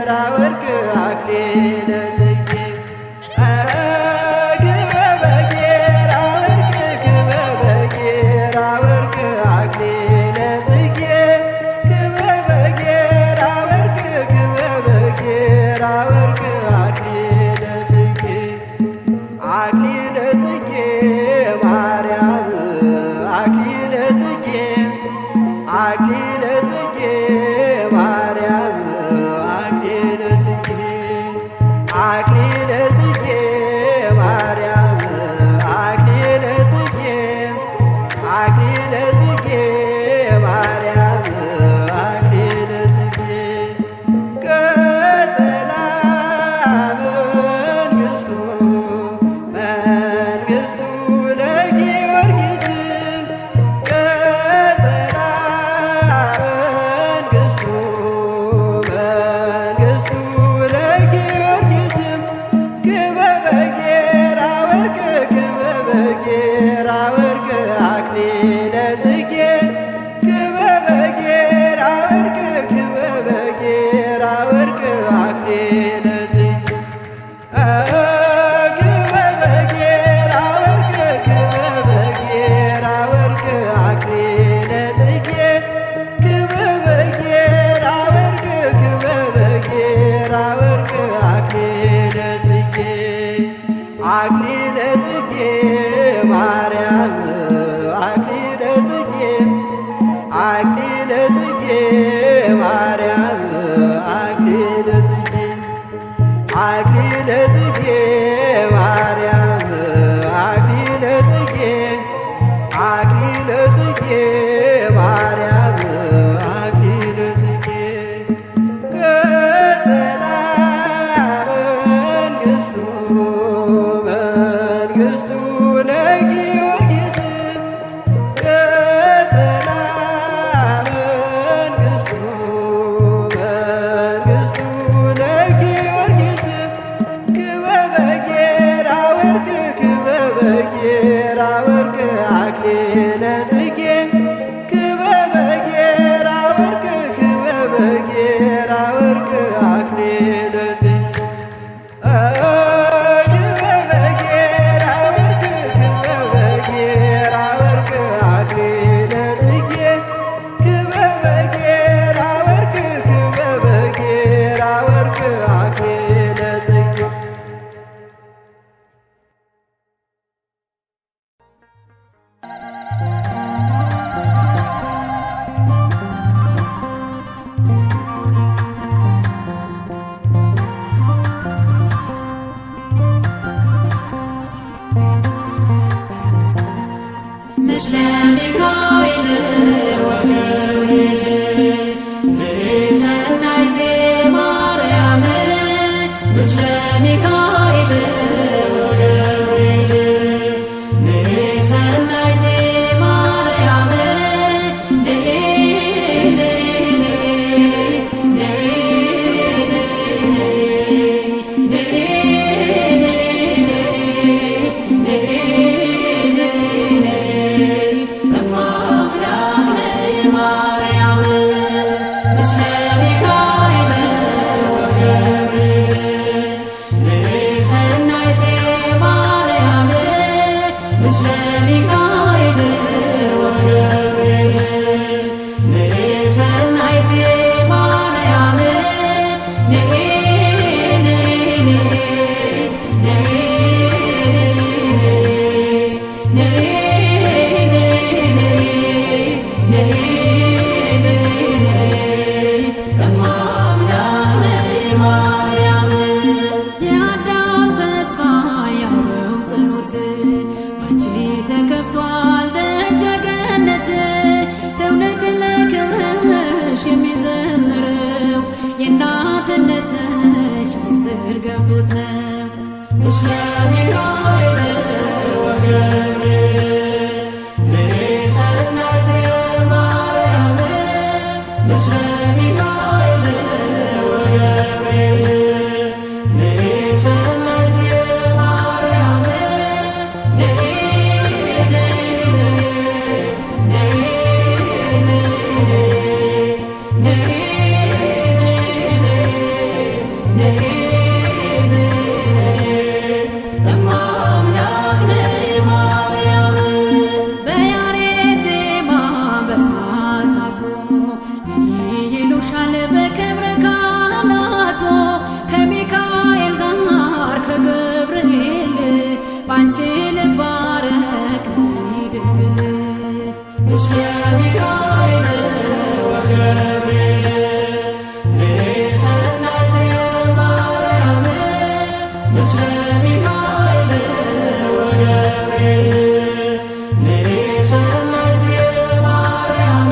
በጌራ ወርቅ አክሊለ ጽጌ ክበበ ጌራ ወርቅ ክበበ ጌራ ወርቅ አክሊለ ጽጌ ክበበ ጌራ ወርቅ ክበበ ጌራ ወርቅ አክሊለ ጽጌ አክሊለ ጽጌ ማርያም አክሊለ ጽጌ አክሊለ ጽጌ ማርያም አክሊለ ጽጌ አክሊለ ጽጌ ማርያም አክሊለ ጽጌ አክሊለ ጽጌ ማርያም አክሊለ ጽጌ ቀጸላ መንግሥቱ መንግሥቱ ለጊዮርጊስ ቀጸላ መንግሥቱ መንግሥቱ ለጊዮርጊስ ክበበ ጌራ ወርቅ ክበበ ጌራ ወርቅ አክሊለ ጽጌ ክበበ ጌራ ወርቅ ክበበ ጌራ ወርቅ አክሊለ ጽጌ ክበበ ጌራ ወርቅ ክበበ ጌራ ወርቅ አክሊለ ጽጌ ክበበ ጌራ ወርቅ ክበበ ጌራ ወርቅ አክሊለ ጽጌ አክሊለ ጽጌ ማርያም አክሊለ ጽጌ አክሊለ ጽጌ ማርያም አክሊለ ጽጌ አክሊለ ጽጌ ማርያም አክሊለ ጽጌ አክሊለ ጽጌ ማርያም አክሊለ ጽጌ ቀጸላ መንግሥቱ መንግሥቱ ለጊዮርጊስ ቀጸላ መንግሥቱ መንግሥቱ ለጊዮርጊስ ክበበ ጌራ ወርቅ ክበበ ጌራ ወርቅ አክሊለ ጽጌ ክበበ ጌራ ወርቅ ክበበ ጌራ ወርቅ አክሊለ ጽጌ ክበበ ጌራ ወርቅ ክበበ ጌራ ወርቅ አክሊለ ጽጌ ክበበ ጌራ ወርቅ ክበበ ጌራ ወርቅ አክሊለ ጽጌ ምስለ ሚካኤል ወገብርኤል ንሰናይ ዘማርያም ምስለ ሚካኤል ወገብርኤል ንሰናይ ዘማርያም የአዳም ተስፋ ያበው ጸሎት ባንቺ ተከፍቷል ደጀ ገነት ትውልድ ለክብርሽ የሚዘምረው የእናትነትሽ ምስጢር ገብቶት ነው። ምስለ ሚካኤል ወገብርኤል ንሰናይ ዘማርያም ምስለ ሚካኤል ወገብርኤል ንሰናይ ዘማርያም ባንቺ ልባረክ ድንግል ምስለ ሚካኤል ወገብርኤል ሰናይት ማርያም ምስለ ሚካኤል ወገብርኤል ሰናይት ማርያም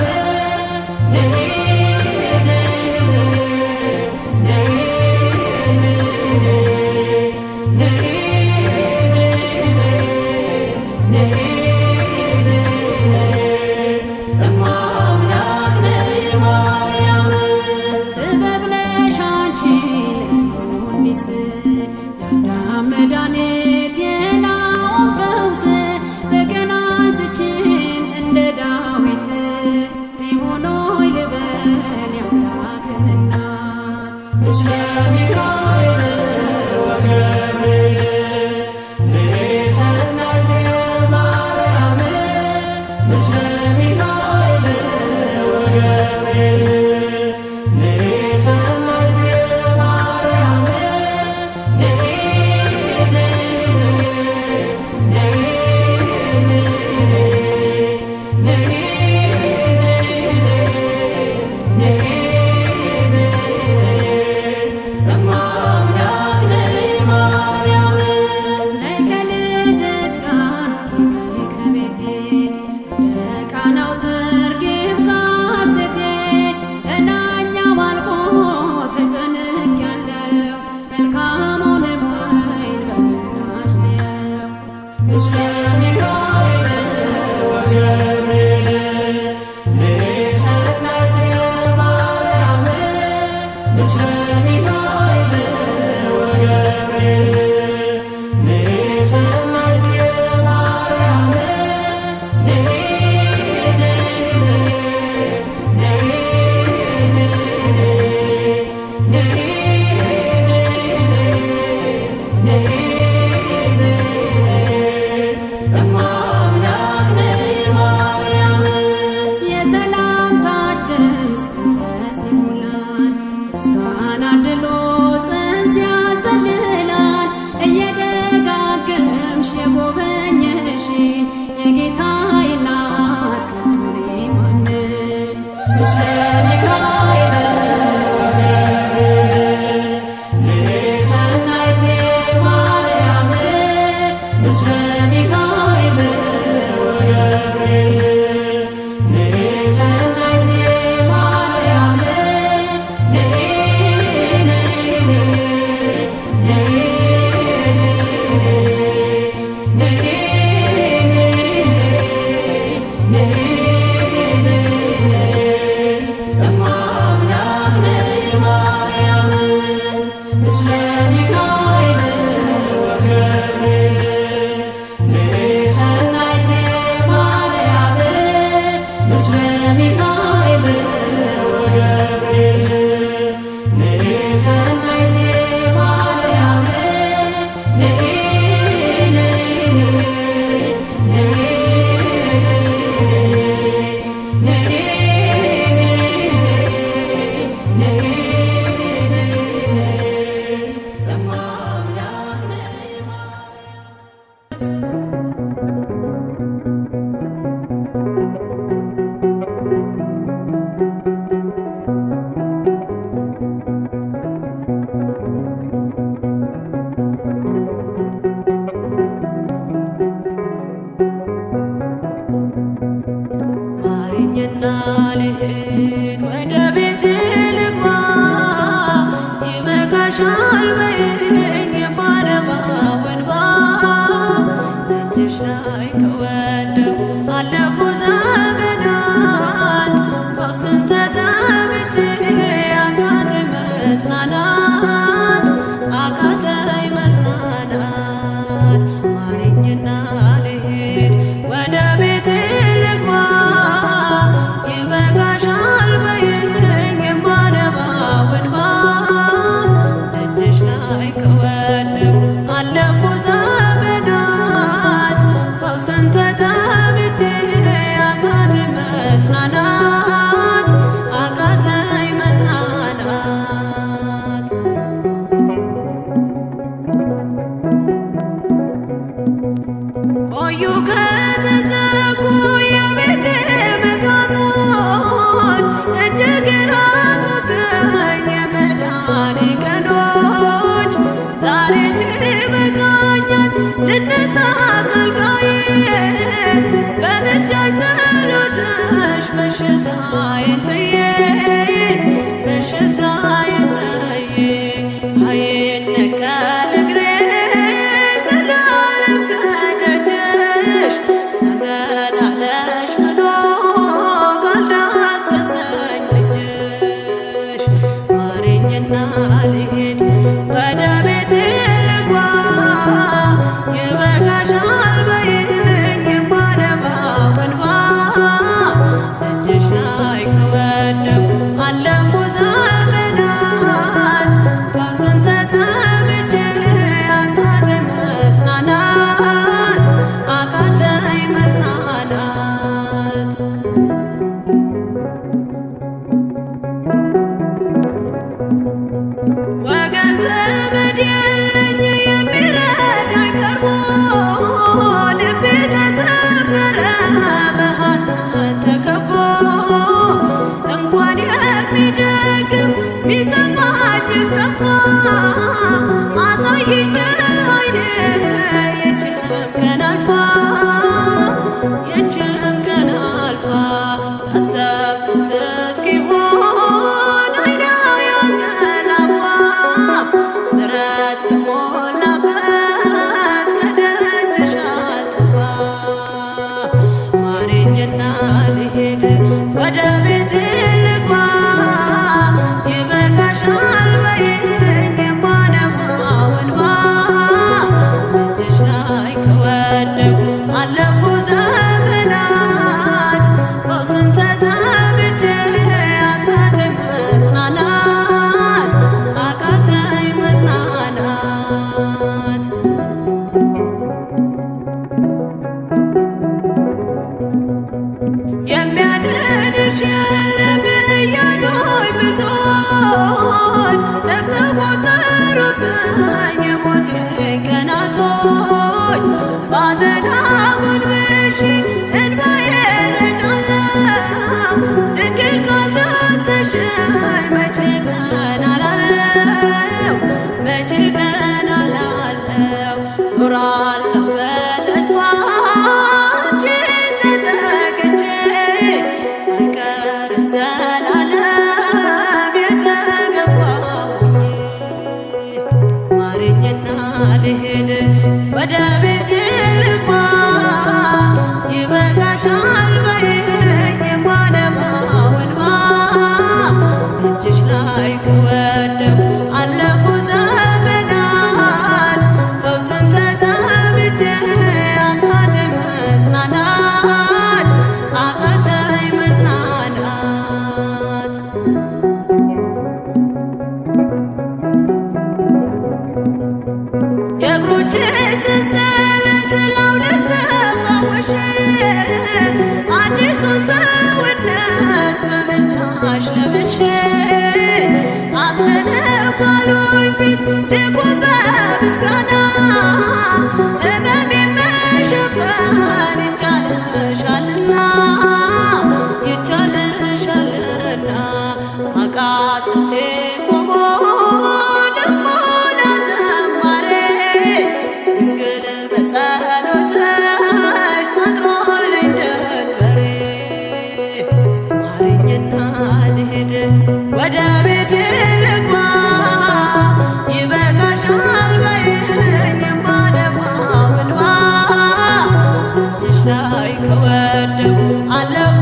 መድኃኒት የናውን ፈውስ ተገናዝችን እንደ ዳዊት ጽዮን ሆይ ልበል የአምላክን እናት ምስለ ሚካኤል ወገብርኤል ሰናይት ማርያም ምስለ ሚካኤል ወገብርኤል ወገን ዘመድ የለኝ የሚረዳኝ ቀርቦ ልቤ ተሰበረ በሐዘን ተከቦ እንኳን የሚደግፍ ቢሰማኝም ጠፋ አሳየኝ አይኔ የችም ቀን አልፋ የችም ቀን አልፋ ያሰብኩት እስኪሆን አይኔ ያንቀላፋ ምሕረት ከሞላበት ከደጅሽ አልጠፋ ማረኝና ልሄድ ወደ ቤቴ ልግባ ይበቃሻል በይኝ የማነባው እንባ እጅሽ ላይ ከወደቁ አለፉ ዘመናት ፈውስን ተጠምቼ አቃተኝ መጽናናት አቃተኝ መጽናናት የሚያድንሽ የለም እያሉኝ ብዙዎች ተግተው ቆጠሩብኝ የሞቴ ቀናቶች ባዘን አጎንብሼ እንባዬን ረጫለሁ ድንግል ካልዳሰሽኝ መቼ ቀን አላለው መቼ ቀን አላለው ኖራለሁ በተስፋ አንቺን ተጠግቼ አልቀርም ዘላለም የተገፋሁኝ ማረኝና ልሄድ ወደ ቤቴ ልግባ ይበቃሻል በይኝ የማነባው እንባ እጅሽ ላይ ከወደቁ አለፉ ዘመናት ፈውስን ተጠምቼ አቃተኝ መጽናናት አቃተኝ መጽናናት የእግሮቼ ሰንሰለት ላውልቅ ተፈውሼ አዲሱን ሰውነት በምልጃሽ ለብሼ አትነነባሉኝ ፊት ልቁም በምስጋና ሕመሜን መሸፈን ይቻልሻልና ይቻልሻልና አቃስቴ ቆሞ ልሞላ ዘማሬ ድንግል በጸሎትሽ ታጥሮልኝ ደንበሬ ማረኝና ልሄድ ወደ ቤቴ ልግባ ይበቃሻል በይኝ የማነባው እንባ እጅሽ ላይ ከወደቁ አለፉ